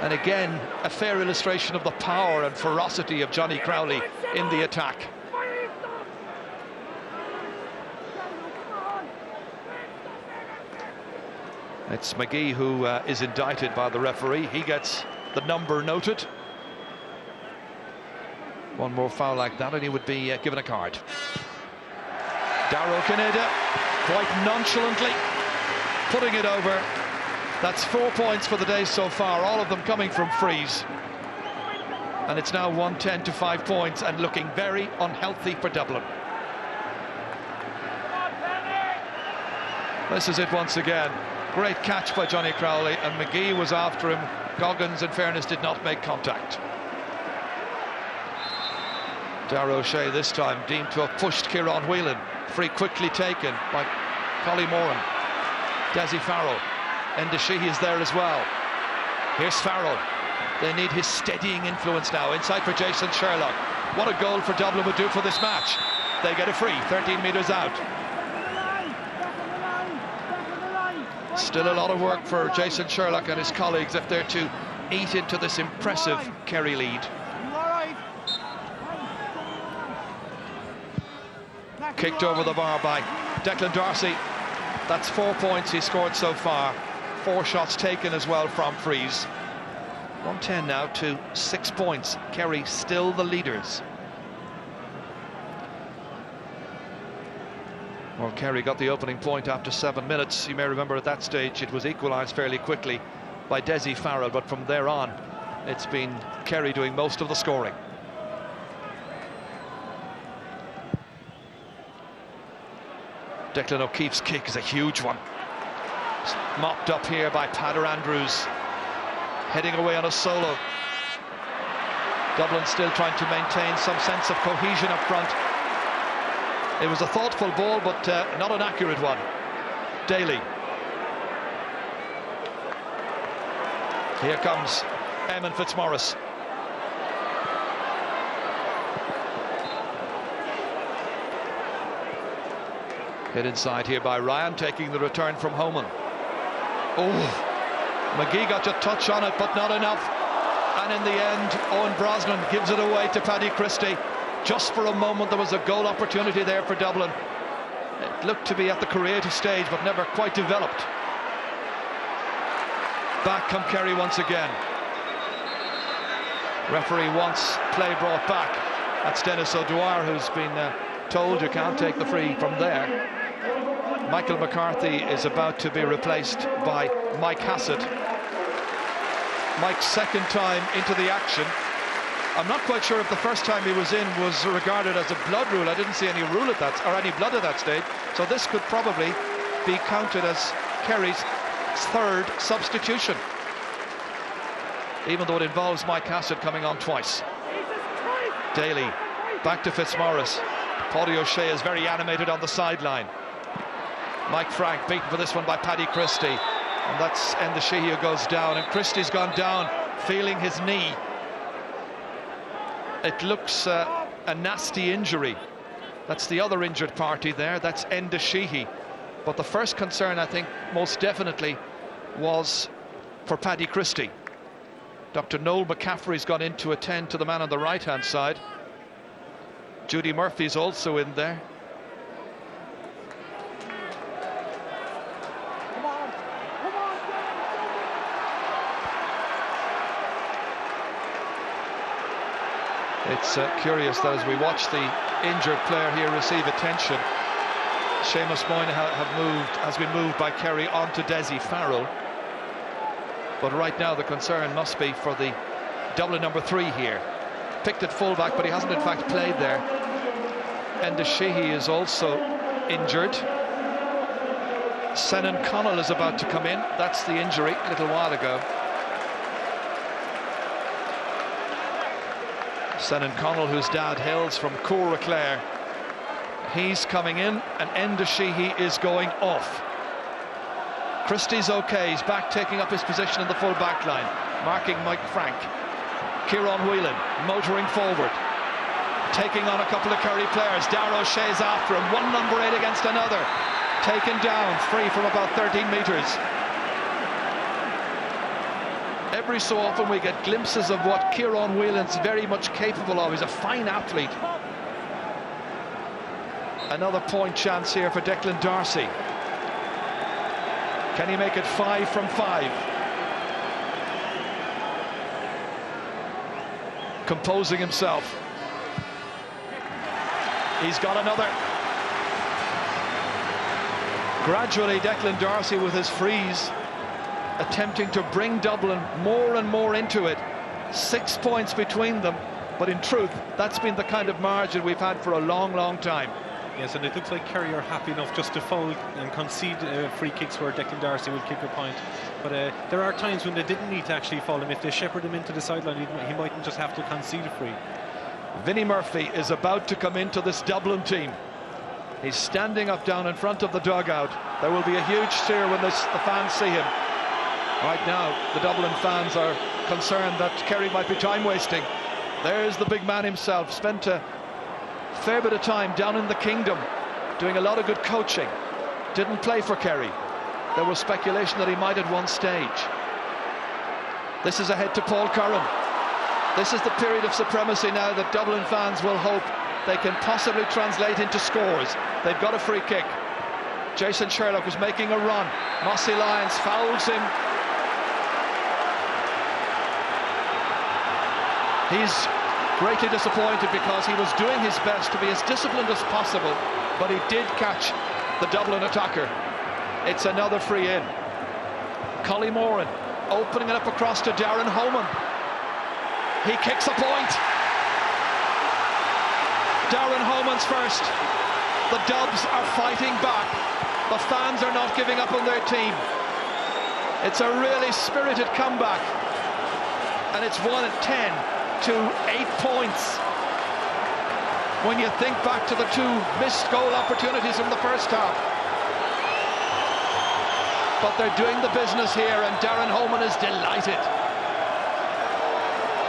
And again, a fair illustration of the power and ferocity of Johnny Crowley in the attack. It's McGee who is indicted by the referee. He gets the number noted. One more foul like that and he would be given a card. Darrow Canada quite nonchalantly putting it over. That's 4 points for the day so far, all of them coming from frees. And it's now 110 to 5 points and looking very unhealthy for Dublin. This is it once again. Great catch by Johnny Crowley, and McGee was after him. Goggins, in fairness, did not make contact. Darragh O'Shea this time deemed to have pushed Kieran Whelan. Free quickly taken by Collie Moran. Desi Farrell. Ndeshihi is there as well. Here's Farrell. They need his steadying influence now. Inside for Jason Sherlock. What a goal for Dublin would do for this match. They get a free, 13 metres out. Still a lot of work for Jason Sherlock and his colleagues if they're to eat into this impressive Kerry lead. Kicked over the bar by Declan Darcy. That's 4 points he scored so far. 4 shots taken as well from frees. 110 now to 6 points. Kerry still the leaders. Well, Kerry got the opening point after 7 minutes. You may remember at that stage it was equalised fairly quickly by Desi Farrell, but from there on it's been Kerry doing most of the scoring. Declan O'Keefe's kick is a huge one. It's mopped up here by Padder Andrews, heading away on a solo. Dublin still trying to maintain some sense of cohesion up front. It was a thoughtful ball, but not an accurate one. Daly. Here comes Eamon Fitzmaurice. Hit inside here by Ryan, taking the return from Homan. Oh, McGee got a touch on it, but not enough. And in the end, Owen Brosnan gives it away to Paddy Christie. Just for a moment there was a goal opportunity there for Dublin. It looked to be at the creative stage but never quite developed. Back come Kerry once again. Referee wants play brought back. That's Dennis O'Dwyer, who's been told you can't take the free from there. Michael McCarthy is about to be replaced by Mike Hassett. Mike's second time into the action. I'm not quite sure if the first time he was in was regarded as a blood rule. I didn't see any rule at that, or any blood at that stage. So this could probably be counted as Kerry's third substitution, even though it involves Mike Hassett coming on twice. Daly back to Fitzmaurice. Paddy O'Shea is very animated on the sideline. Mike Frank beaten for this one by Paddy Christie, and that's Enda Sheehy who goes down, and Christie's gone down feeling his knee. It looks a nasty injury. That's the other injured party there. That's Enda Sheehy. But the first concern, I think, most definitely was for Paddy Christie. Dr. Noel McCaffrey's gone in to attend to the man on the right-hand side. Judy Murphy's also in there. It's curious that as we watch the injured player here receive attention, Seamus Moynihan has been moved by Kerry onto Desi Farrell. But right now the concern must be for the Dublin number 3 here. Picked at fullback, but he hasn't in fact played there. Enda Sheehy is also injured. Senan Connell is about to come in. That's the injury a little while ago. Senan Connell, whose dad hails from Cour-Clare, he's coming in, and Enda Sheehy is going off. Christie's okay, he's back taking up his position in the full back line, marking Mike Frank. Kieran Whelan motoring forward, taking on a couple of Kerry players. Darrell O'Shea's after him, one number 8 against another, taken down, free from about 13 metres. Every so often we get glimpses of what Kieran Whelan's very much capable of. He's a fine athlete. Another point chance here for Declan Darcy. Can he make it 5 from 5? Composing himself. He's got another. Gradually Declan Darcy with his frees attempting to bring Dublin more and more into it. 6 points between them, but in truth that's been the kind of margin we've had for a long time. Yes, and it looks like Kerry are happy enough just to foul and concede free kicks where Declan Darcy will kick a point. But there are times when they didn't need to actually foul him. If they shepherd him into the sideline, he mightn't just have to concede a free. Vinnie Murphy is about to come into this Dublin team. He's standing up down in front of the dugout. There will be a huge cheer when the fans see him. Right now, the Dublin fans are concerned that Kerry might be time wasting. There's the big man himself. Spent a fair bit of time down in the Kingdom, doing a lot of good coaching. Didn't play for Kerry. There was speculation that he might at one stage. This is ahead to Paul Curran. This is the period of supremacy now that Dublin fans will hope they can possibly translate into scores. They've got a free kick. Jason Sherlock was making a run. Mossy Lyons fouls him. He's greatly disappointed because he was doing his best to be as disciplined as possible, but he did catch the Dublin attacker. It's another free in. Collie Moran opening it up across to Darren Homan. He kicks a point. Darren Homan's first. The Dubs are fighting back. The fans are not giving up on their team. It's a really spirited comeback, and it's 1-10 to 8 points. When you think back to the 2 missed goal opportunities from the first half. But they're doing the business here, and Darren Homan is delighted.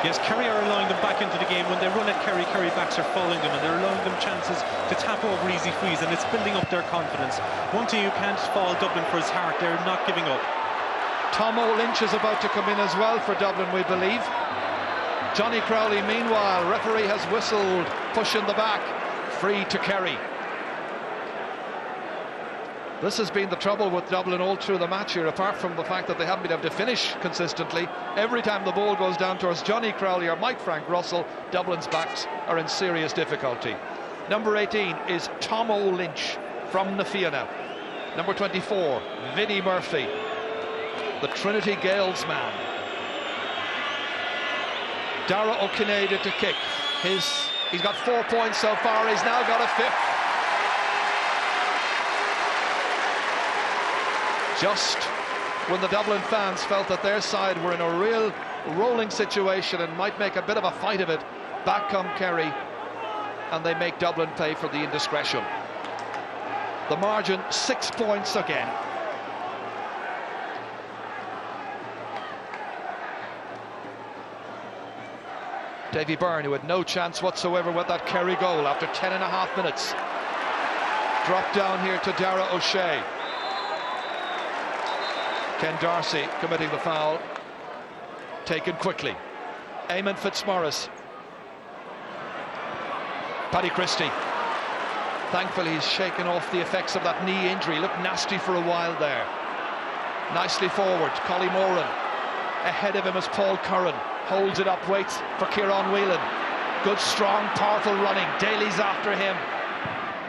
Yes, Kerry are allowing them back into the game. When they run at Kerry, Kerry backs are following them, and they're allowing them chances to tap over easy frees, and it's building up their confidence. One thing you can't fault Dublin for his heart, they're not giving up. Tom O'Lynch is about to come in as well for Dublin, we believe. Johnny Crowley, meanwhile, referee has whistled push in the back, free to Kerry. This has been the trouble with Dublin all through the match here, apart from the fact that they haven't been able to finish consistently. Every time the ball goes down towards Johnny Crowley or Mike Frank Russell, Dublin's backs are in serious difficulty. Number 18 is Tom O'Lynch from Na Fianna. Number 24, Vinnie Murphy, the Trinity Gales man. Dara O'Cinneide to kick. He's got 4 points so far, he's now got a 5th. Just when the Dublin fans felt that their side were in a real rolling situation and might make a bit of a fight of it, back come Kerry, and they make Dublin pay for the indiscretion. The margin 6 points again. Davy Byrne, who had no chance whatsoever with that Kerry goal after 10.5 minutes. Dropped down here to Dara O'Shea. Ken Darcy committing the foul. Taken quickly. Eamon Fitzmaurice. Paddy Christie. Thankfully he's shaken off the effects of that knee injury. Looked nasty for a while there. Nicely forward, Collie Moran. Ahead of him is Paul Curran. Holds it up, waits for Kieran Whelan. Good, strong, powerful running. Daly's after him.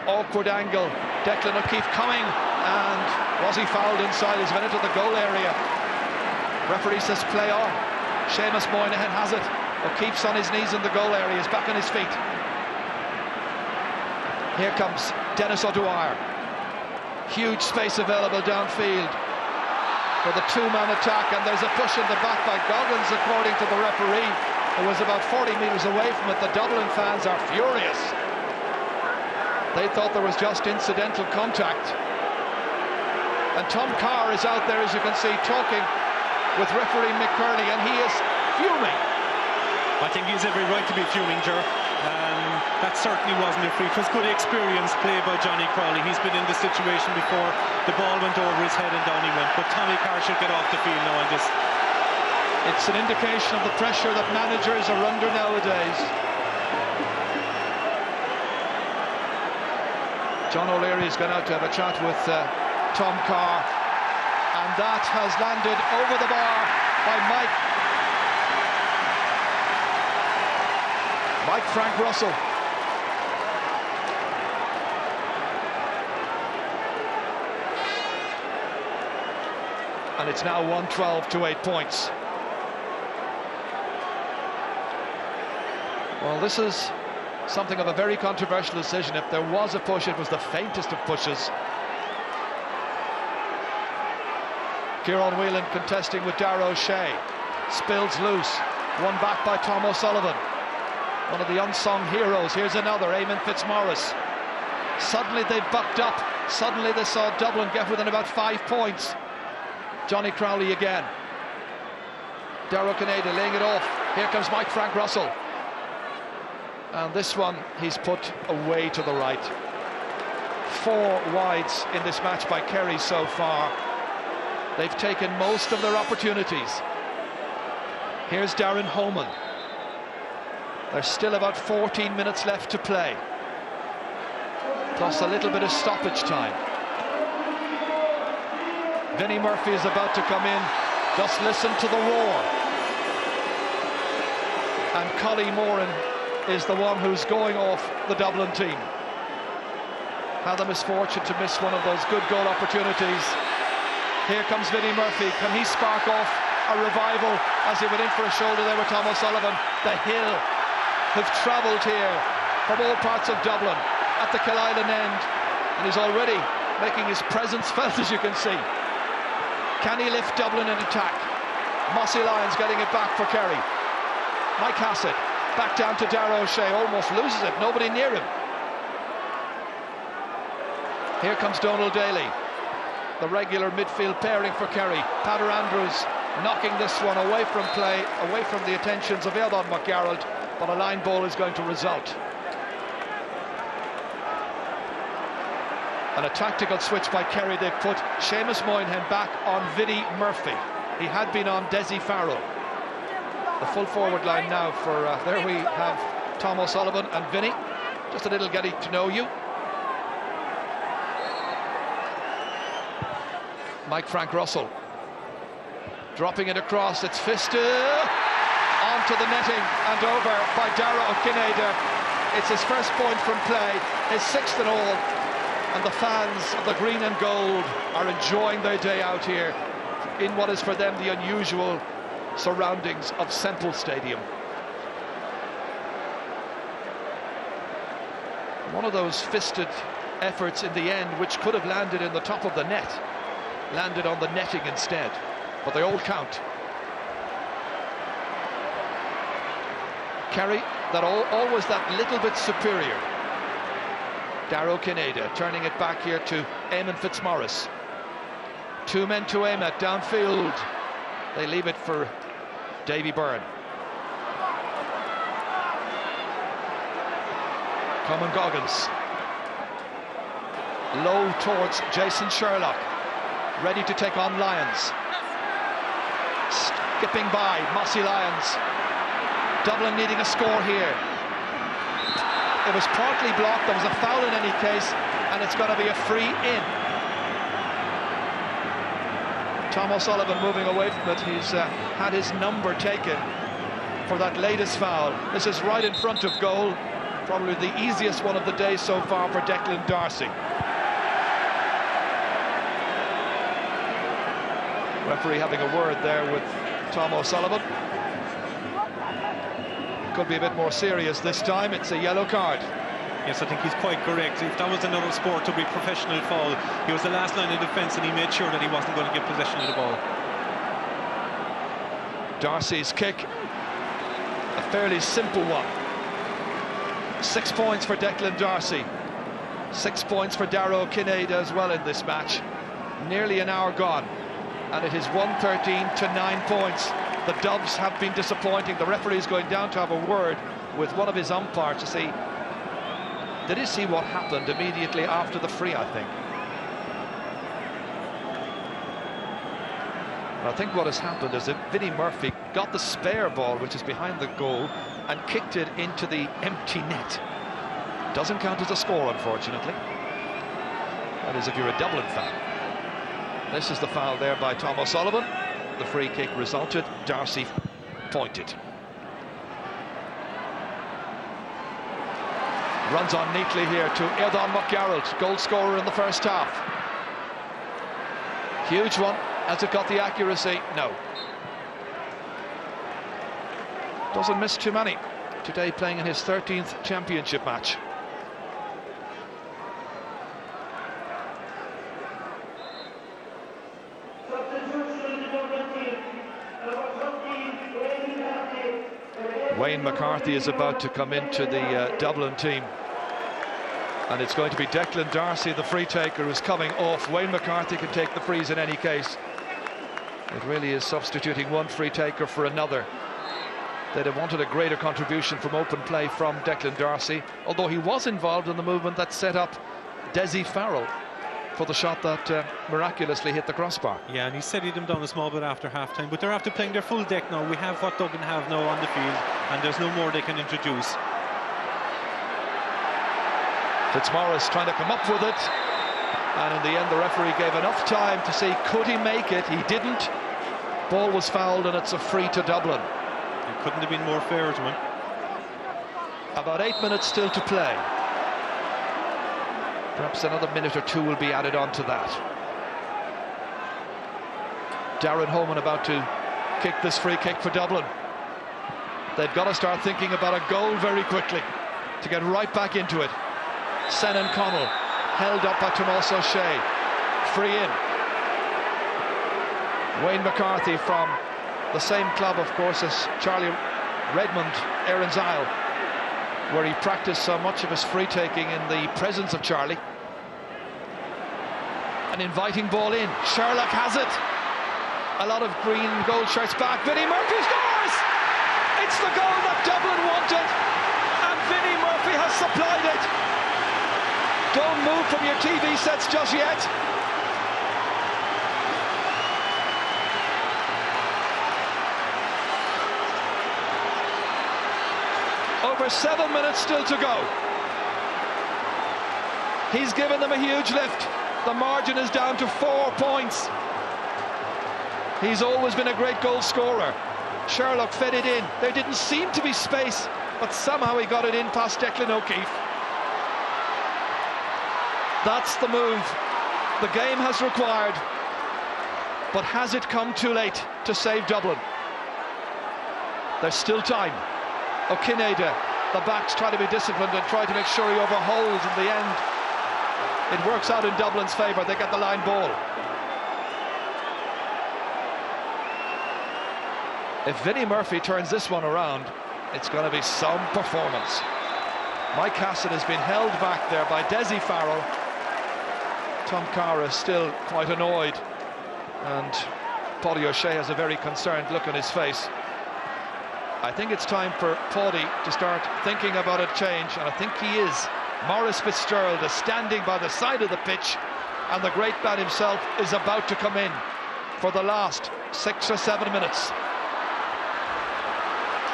Awkward angle. Declan O'Keefe coming, and was he fouled inside? He's went into the goal area. Referee says play on. Seamus Moynihan has it. O'Keefe's on his knees in the goal area. He's back on his feet. Here comes Dennis O'Dwyer. Huge space available downfield for the two-man attack, and there's a push in the back by Goggins, according to the referee, who was about 40 metres away from it. The Dublin fans are furious. They thought there was just incidental contact. And Tom Carr is out there, as you can see, talking with referee Mick Kearney, and he is fuming. I think he has every right to be fuming, Ger. That certainly wasn't a free. It was good experience play by Johnny Crowley. He's been in this situation before. The ball went over his head and down he went. But Tommy Carr should get off the field now and just... It's an indication of the pressure that managers are under nowadays. John O'Leary has gone out to have a chat with Tom Carr, and that has landed over the bar by Mike Frank Russell. And it's now 1-12 to 8 points. Well, this is something of a very controversial decision. If there was a push, it was the faintest of pushes. Kieran Whelan contesting with Darrell O'Shea. Spills loose. Won back by Tom O'Sullivan. One of the unsung heroes. Here's another, Eamon Fitzmaurice. Suddenly they've bucked up. Suddenly they saw Dublin get within about 5 points. Johnny Crowley again. Dara O'Cinneide laying it off. Here comes Mike Frank Russell. And this one he's put away to the right. 4 wides in this match by Kerry so far. They've taken most of their opportunities. Here's Darren Holman. There's still about 14 minutes left to play, plus a little bit of stoppage time. Vinnie Murphy is about to come in. Just listen to the roar. And Collie Moran is the one who's going off the Dublin team. Had the misfortune to miss one of those good goal opportunities. Here comes Vinnie Murphy. Can he spark off a revival as he went in for a shoulder there with Tom O'Sullivan? The Hill have travelled here from all parts of Dublin at the Killisle end, and he's already making his presence felt, as you can see. Can he lift Dublin in attack? Mossy Lyons getting it back for Kerry. Mike Hassett back down to Darrell O'Shea, almost loses it, nobody near him. Here comes Donald Daly, the regular midfield pairing for Kerry. Pater Andrews knocking this one away from play, away from the attentions of Eldon McGarrald, but a line ball is going to result. And a tactical switch by Kerry. They've put Seamus Moynihan back on Vinnie Murphy. He had been on Desi Farrell. The full forward line now for, there we have Tom O'Sullivan and Vinnie. Just a little getting to know you. Mike Frank Russell dropping it across. It's fisted onto the netting and over by Darragh Kinnader. It's his first point from play, his 6th in all, and the fans of the green and gold are enjoying their day out here in what is for them the unusual surroundings of Semple Stadium. One of those fisted efforts in the end which could have landed in the top of the net, landed on the netting instead, but they all count. Kerry, always that little bit superior. Darragh Kinnader turning it back here to Eamon Fitzmaurice. 2 men to aim at downfield. They leave it for Davy Byrne. Common Goggins. Low towards Jason Sherlock. Ready to take on Lyons. Skipping by Mossy Lyons. Dublin needing a score here. It was partly blocked, there was a foul in any case, and it's going to be a free in. Tom O'Sullivan moving away from it. He's had his number taken for that latest foul. This is right in front of goal. Probably the easiest one of the day so far for Declan Darcy. Referee having a word there with Tom O'Sullivan. Could be a bit more serious this time. It's a yellow card. Yes, I think he's quite correct. If that was another sport, it would be a professional foul. He was the last line of defence and he made sure that he wasn't going to give possession of the ball. Darcy's kick, a fairly simple one. 6 points for Declan Darcy. 6 points for Darragh Kinnader as well in this match. Nearly an hour gone, and it is 113 to 9 points. The Dubs have been disappointing. The referee is going down to have a word with one of his umpires to see, did he see what happened immediately after the free, I think. I think what has happened is that Vinnie Murphy got the spare ball, which is behind the goal, and kicked it into the empty net. Doesn't count as a score, unfortunately. That is if you're a Dublin fan. This is the foul there by Tom O'Sullivan. The free kick resulted. Darcy pointed. Runs on neatly here to Aidan McGarrett, goal scorer in the first half. Huge one. Has it got the accuracy? No. Doesn't miss too many. Today playing in his 13th championship match. Wayne McCarthy is about to come into the Dublin team, and it's going to be Declan Darcy, the free taker, who's coming off. Wayne McCarthy can take the frees in any case. It really is substituting one free taker for another. They'd have wanted a greater contribution from open play from Declan Darcy, although he was involved in the movement that set up Desi Farrell for the shot that miraculously hit the crossbar. Yeah, and he steadied them down a small bit after half-time, but they're after playing their full deck now. We have what Dublin have now on the field, and there's no more they can introduce. Fitzmaurice trying to come up with it, and in the end the referee gave enough time to see could he make it. He didn't. Ball was fouled and it's a free to Dublin. It couldn't have been more fair to him. About 8 minutes still to play. Perhaps another minute or two will be added on to that. Darren Homan about to kick this free kick for Dublin. They've got to start thinking about a goal very quickly to get right back into it. Senan Connell held up by Tomas O'Shea. Free in. Wayne McCarthy from the same club, of course, as Charlie Redmond, Erin's Isle, where he practiced so much of his free taking in the presence of Charlie. An inviting ball in. Sherlock has it. A lot of green and gold shirts back. Vinnie Murphy scores! It's the goal that Dublin wanted, and Vinnie Murphy has supplied it. Don't move from your TV sets just yet. Over 7 minutes still to go. He's given them a huge lift. The margin is down to 4 points. He's always been a great goal scorer. Sherlock fed it in. There didn't seem to be space, but somehow he got it in past Declan O'Keefe. That's the move the game has required. But has it come too late to save Dublin? There's still time. O'Kineda, the backs try to be disciplined and try to make sure he overholds in the end. It works out in Dublin's favour. They get the line ball. If Vinnie Murphy turns this one around, it's going to be some performance. Mike Hassett has been held back there by Desi Farrell. Tom Carr is still quite annoyed, and Paddy O'Shea has a very concerned look on his face. I think it's time for Paddy to start thinking about a change, and I think he is. Maurice Fitzgerald is standing by the side of the pitch, and the great man himself is about to come in for the last 6 or 7 minutes.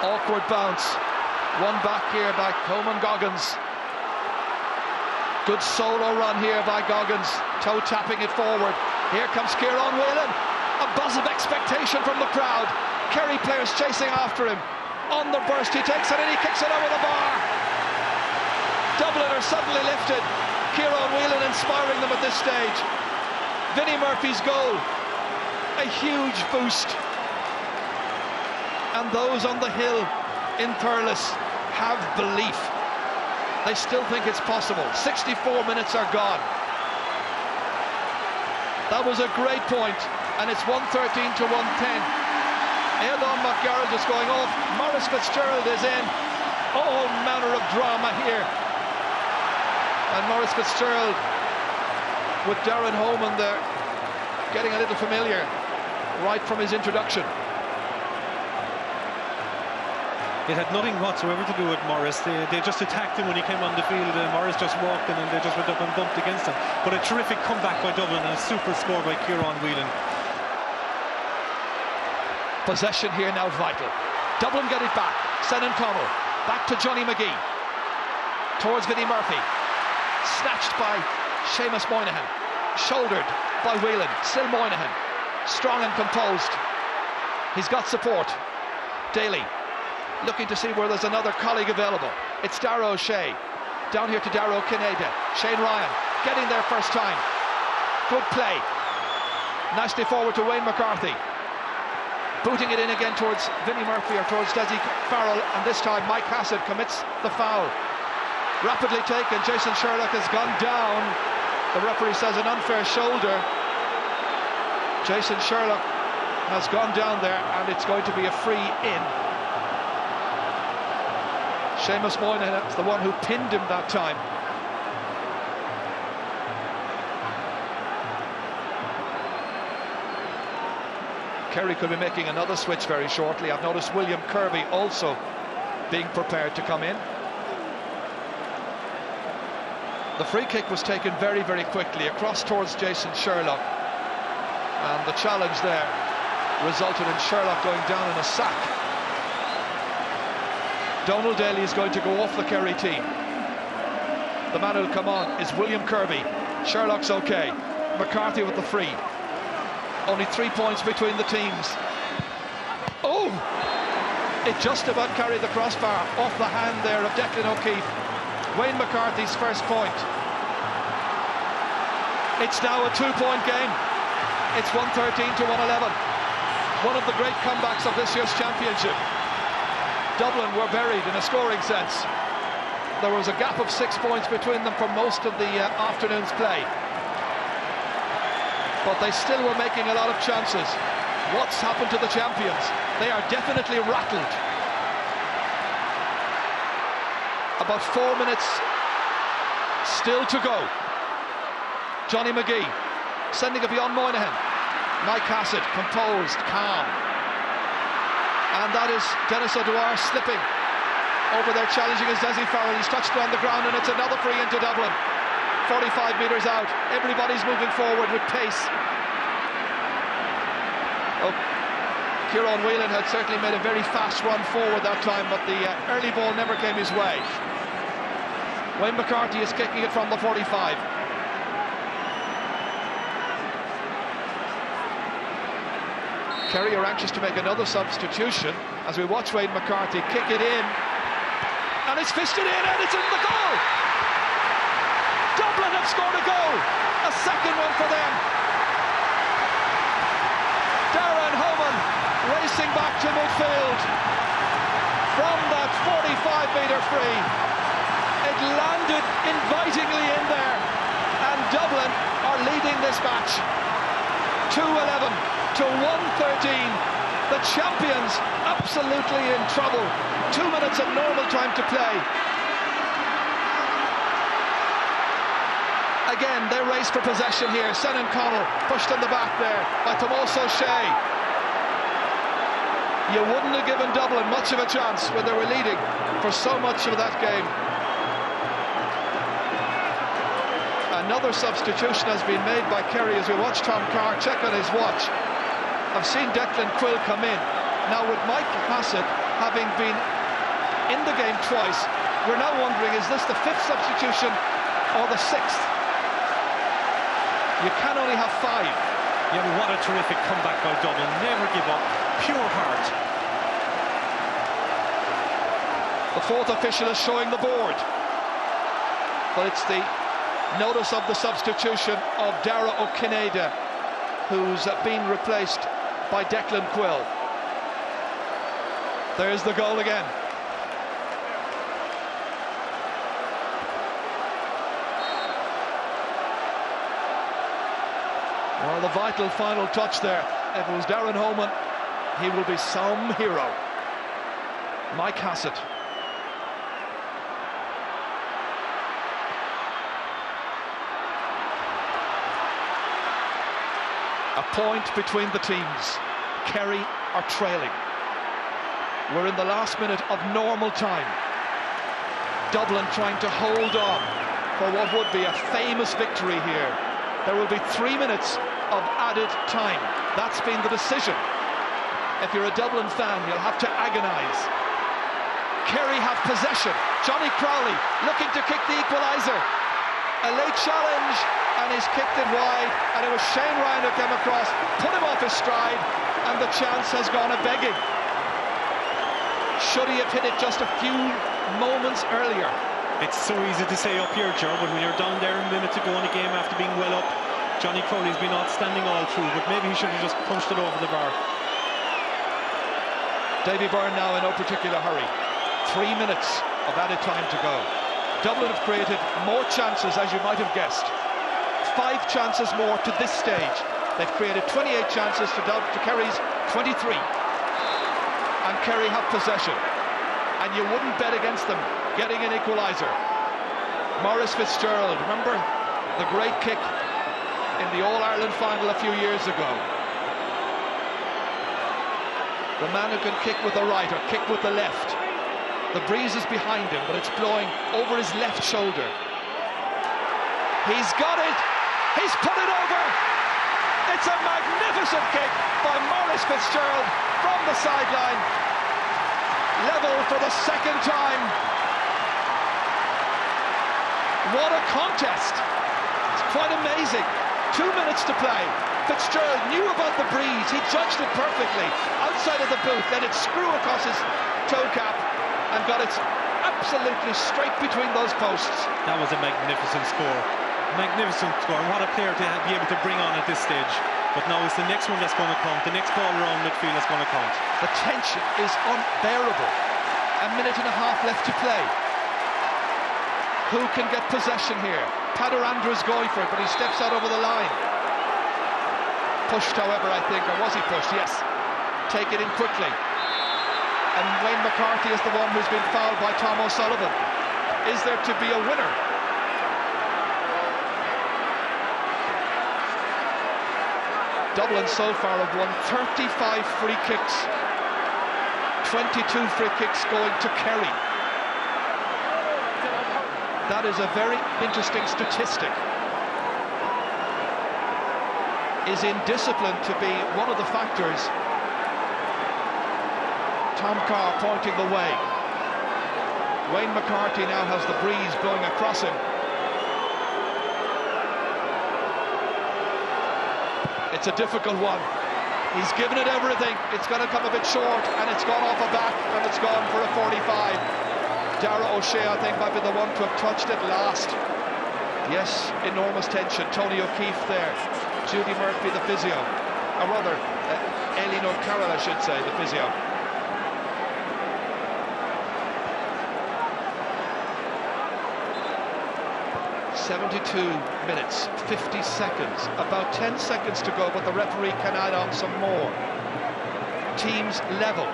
Awkward bounce. One back here by Coleman Goggins. Good solo run here by Goggins, toe tapping it forward. Here comes Kieran Whelan. A buzz of expectation from the crowd. Kerry players chasing after him. On the burst, he takes it and he kicks it over the bar. Dublin are suddenly lifted. Kieran Whelan inspiring them at this stage. Vinnie Murphy's goal. A huge boost. And those on the hill in Thurles have belief. They still think it's possible. 64 minutes are gone. That was a great point, and it's 113 to 110. Aidan McGarrett is going off. Maurice Fitzgerald is in. All manner of drama here. And Maurice Fitzgerald with Darren Holman there, getting a little familiar right from his introduction. It had nothing whatsoever to do with Morris. They just attacked him when he came on the field. Morris just walked in and they just went up and bumped against him. But a terrific comeback by Dublin and a super score by Kieran Whelan. Possession here now vital. Dublin get it back. Senan Connell back to Johnny McGee. Towards Vinnie Murphy. Snatched by Seamus Moynihan. Shouldered by Whelan. Still Moynihan. Strong and composed. He's got support. Daly looking to see where there's another colleague available. It's Darragh O'Shea. Down here to Darragh Kineda. Shane Ryan getting there first time. Good play. Nicely forward to Wayne McCarthy. Booting it in again towards Vinnie Murphy or towards Desi Farrell, and this time Mike Hassett commits the foul. Rapidly taken. Jason Sherlock has gone down. The referee says an unfair shoulder. Jason Sherlock has gone down there, and it's going to be a free in. Seamus Moynihan is the one who pinned him that time. Kerry could be making another switch very shortly. I've noticed William Kirby also being prepared to come in. The free kick was taken very, very quickly across towards Jason Sherlock, and the challenge there resulted in Sherlock going down in a sack. Donald Daly is going to go off the Kerry team. The man who'll come on is William Kirby. Sherlock's okay. McCarthy with the free. Only 3 points between the teams. Oh! It just about carried the crossbar off the hand there of Declan O'Keefe. Wayne McCarthy's first point. It's now a 2-point game. It's 113 to 111. One of the great comebacks of this year's championship. Dublin were buried in a scoring sense. There was a gap of 6 points between them for most of the afternoon's play. But they still were making a lot of chances. What's happened to the champions? They are definitely rattled. About 4 minutes still to go. Johnny McGee sending it beyond Moynihan. Mike Hassett, composed, calm. And that is Dennis O'Dwyer slipping over there, challenging as Desi Farrell. He's touched on the ground, and it's another free into Dublin. 45 metres out. Everybody's moving forward with pace. Oh, Kieran Whelan had certainly made a very fast run forward that time, but the early ball never came his way. Wayne McCarthy is kicking it from the 45. Kerry are anxious to make another substitution as we watch Wayne McCarthy kick it in, and it's fisted in, and it's in the goal. Dublin have scored a goal, a second one for them. Darrell Maloney racing back to midfield from that 45-metre free. It landed invitingly in there, and Dublin are leading this match 2-11 to 1-13. The champions absolutely in trouble. 2 minutes of normal time to play. Again, they race for possession here. Senan Connell pushed in the back there by Tomás O'Shea. You wouldn't have given Dublin much of a chance when they were leading for so much of that game. Another substitution has been made by Kerry as we watch Tom Carr check on his watch. I've seen Declan Quill come in. Now with Mike Hassett having been in the game twice, we're now wondering, is this the 5th substitution or the 6th? You can only have 5. Yeah, but what a terrific comeback by Dublin. Never give up, pure heart. The 4th official is showing the board, but it's the notice of the substitution of Dara O'Kineda, who's been replaced by Declan Quill. There's the goal again. Well, the vital final touch there. If it was Darren Holman, he will be some hero. Mike Hassett. A point between the teams. Kerry are trailing. We're in the last minute of normal time. Dublin trying to hold on for what would be a famous victory here. There will be 3 minutes of added time. That's been the decision. If you're a Dublin fan, you'll have to agonise. Kerry have possession. Johnny Crowley looking to kick the equaliser. A late challenge, and he's kicked it wide, and it was Shane Ryan who came across, put him off his stride, and the chance has gone a-begging. Should he have hit it just a few moments earlier? It's so easy to say up here, Joe, but when you're down there a minute to go in the game after being well up, Johnny Crowley's been outstanding all through, but maybe he should have just punched it over the bar. Davy Byrne now in no particular hurry. 3 minutes of added time to go. Dublin have created more chances, as you might have guessed. 5 chances more to this stage. They've created 28 chances to Kerry's 23. And Kerry have possession. And you wouldn't bet against them getting an equaliser. Maurice Fitzgerald, remember the great kick in the All-Ireland final a few years ago? The man who can kick with the right or kick with the left. The breeze is behind him, but it's blowing over his left shoulder. He's got it! He's put it over! It's a magnificent kick by Maurice Fitzgerald from the sideline. Level for the second time. What a contest! It's quite amazing. 2 minutes to play. Fitzgerald knew about the breeze. He judged it perfectly. Outside of the booth, let it screw across his toe cap and got it absolutely straight between those posts. That was a magnificent score. Magnificent score. And what a player to be able to bring on at this stage. But now it's the next one that's going to count. The next ball around midfield that's going to count. The tension is unbearable. A minute and a half left to play. Who can get possession here? Padder Andrews going for it, but he steps out over the line. Pushed, however, I think, or was he pushed? Yes. Take it in quickly. And Wayne McCarthy is the one who's been fouled by Tom O'Sullivan. Is there to be a winner? Dublin so far have won 35 free kicks. 22 free kicks going to Kerry. That is a very interesting statistic. Is indiscipline to be one of the factors? Tom Carr pointing the way. Wayne McCarthy now has the breeze blowing across him. It's a difficult one. He's given it everything. It's going to come a bit short, and it's gone off a back, and it's gone for a 45. Darrell O'Shea, I think, might be the one to have touched it last. Yes, enormous tension. Tony O'Keefe there. Judy Murphy, the physio. Or rather, Aileen O'Carroll, I should say, the physio. "72 minutes, 50 seconds. About 10 seconds to go, but the referee can add on some more. Teams level.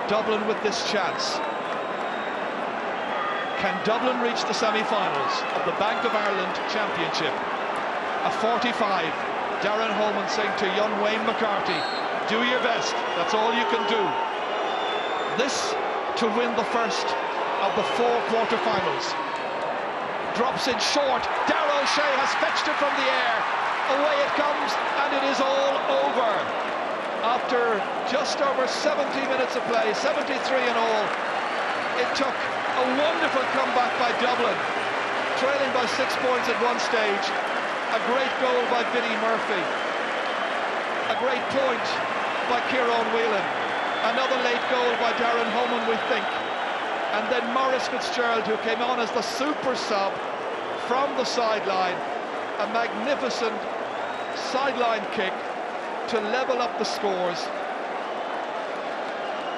Dublin with this chance. Can Dublin reach the semi-finals of the Bank of Ireland Championship? A 45. Darren Holman saying to young Wayne McCarthy, do your best, that's all you can do. This to win the first of the 4 quarter-finals. Drops in short. Darrell O'Shea has fetched it from the air. Away it comes, and it is all over. After just over 70 minutes of play, 73 in all, it took a wonderful comeback by Dublin, trailing by 6 points at one stage. A great goal by Vinnie Murphy. A great point by Kieran Whelan. Another late goal by Darren Holman, we think. And then Maurice Fitzgerald, who came on as the super sub from the sideline. A magnificent sideline kick to level up the scores.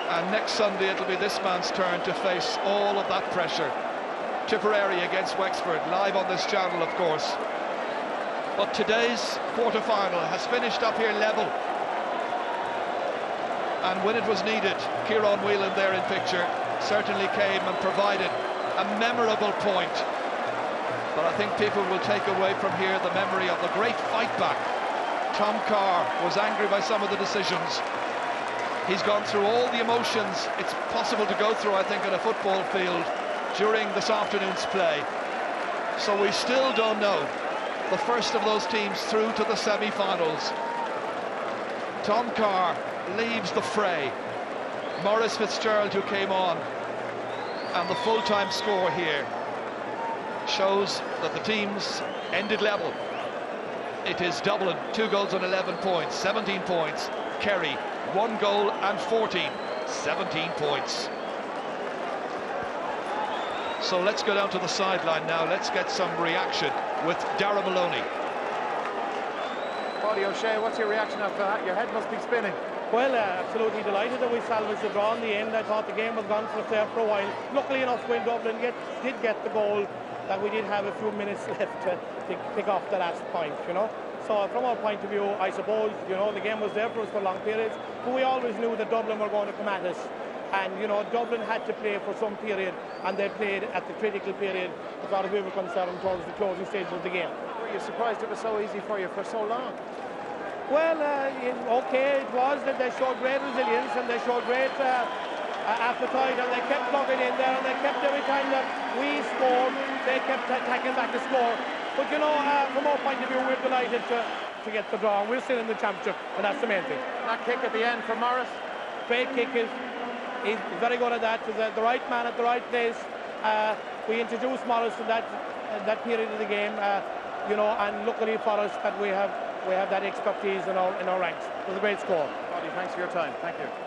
And next Sunday it'll be this man's turn to face all of that pressure. Tipperary against Wexford, live on this channel, of course. But today's quarter-final has finished up here level. And when it was needed, Kieran Whelan there in picture certainly came and provided a memorable point. But I think people will take away from here the memory of the great fight back. Tom Carr was angry by some of the decisions. He's gone through all the emotions it's possible to go through, I think, in a football field during this afternoon's play. So we still don't know the first of those teams through to the semi-finals. Tom Carr leaves the fray. Maurice Fitzgerald, who came on, and the full-time score here shows that the teams ended level. It is Dublin, 2 goals and 11 points, 17 points. Kerry, 1 goal and 14, 17 points. So let's go down to the sideline now. Let's get some reaction with Darrell Maloney. Paddy O'Shea, what's your reaction after that? Your head must be spinning. Well, absolutely delighted that we salvaged the draw in the end. I thought the game was gone for a while. Luckily enough, when Dublin did get the goal, that we did have a few minutes left to pick off the last point, you know. So from our point of view, I suppose, you know, the game was there for us for long periods, but we always knew that Dublin were going to come at us. And, you know, Dublin had to play for some period, and they played at the critical period as far as we were concerned towards the closing stage of the game. Were you surprised it was so easy for you for so long? Well, okay, it was that they showed great resilience and they showed great appetite, and they kept plugging in there, and they kept, every time that we scored, they kept attacking back the score. But, you know, from our point of view, we're delighted to get the draw. We're still in the championship, and that's the main thing. That kick at the end for Morris? Great kick. He's very good at that. He's the right man at the right place. We introduced Morris in that period of the game, you know, and luckily for us that we have that expertise in our ranks. It was a great score. Paddy, thanks for your time. Thank you.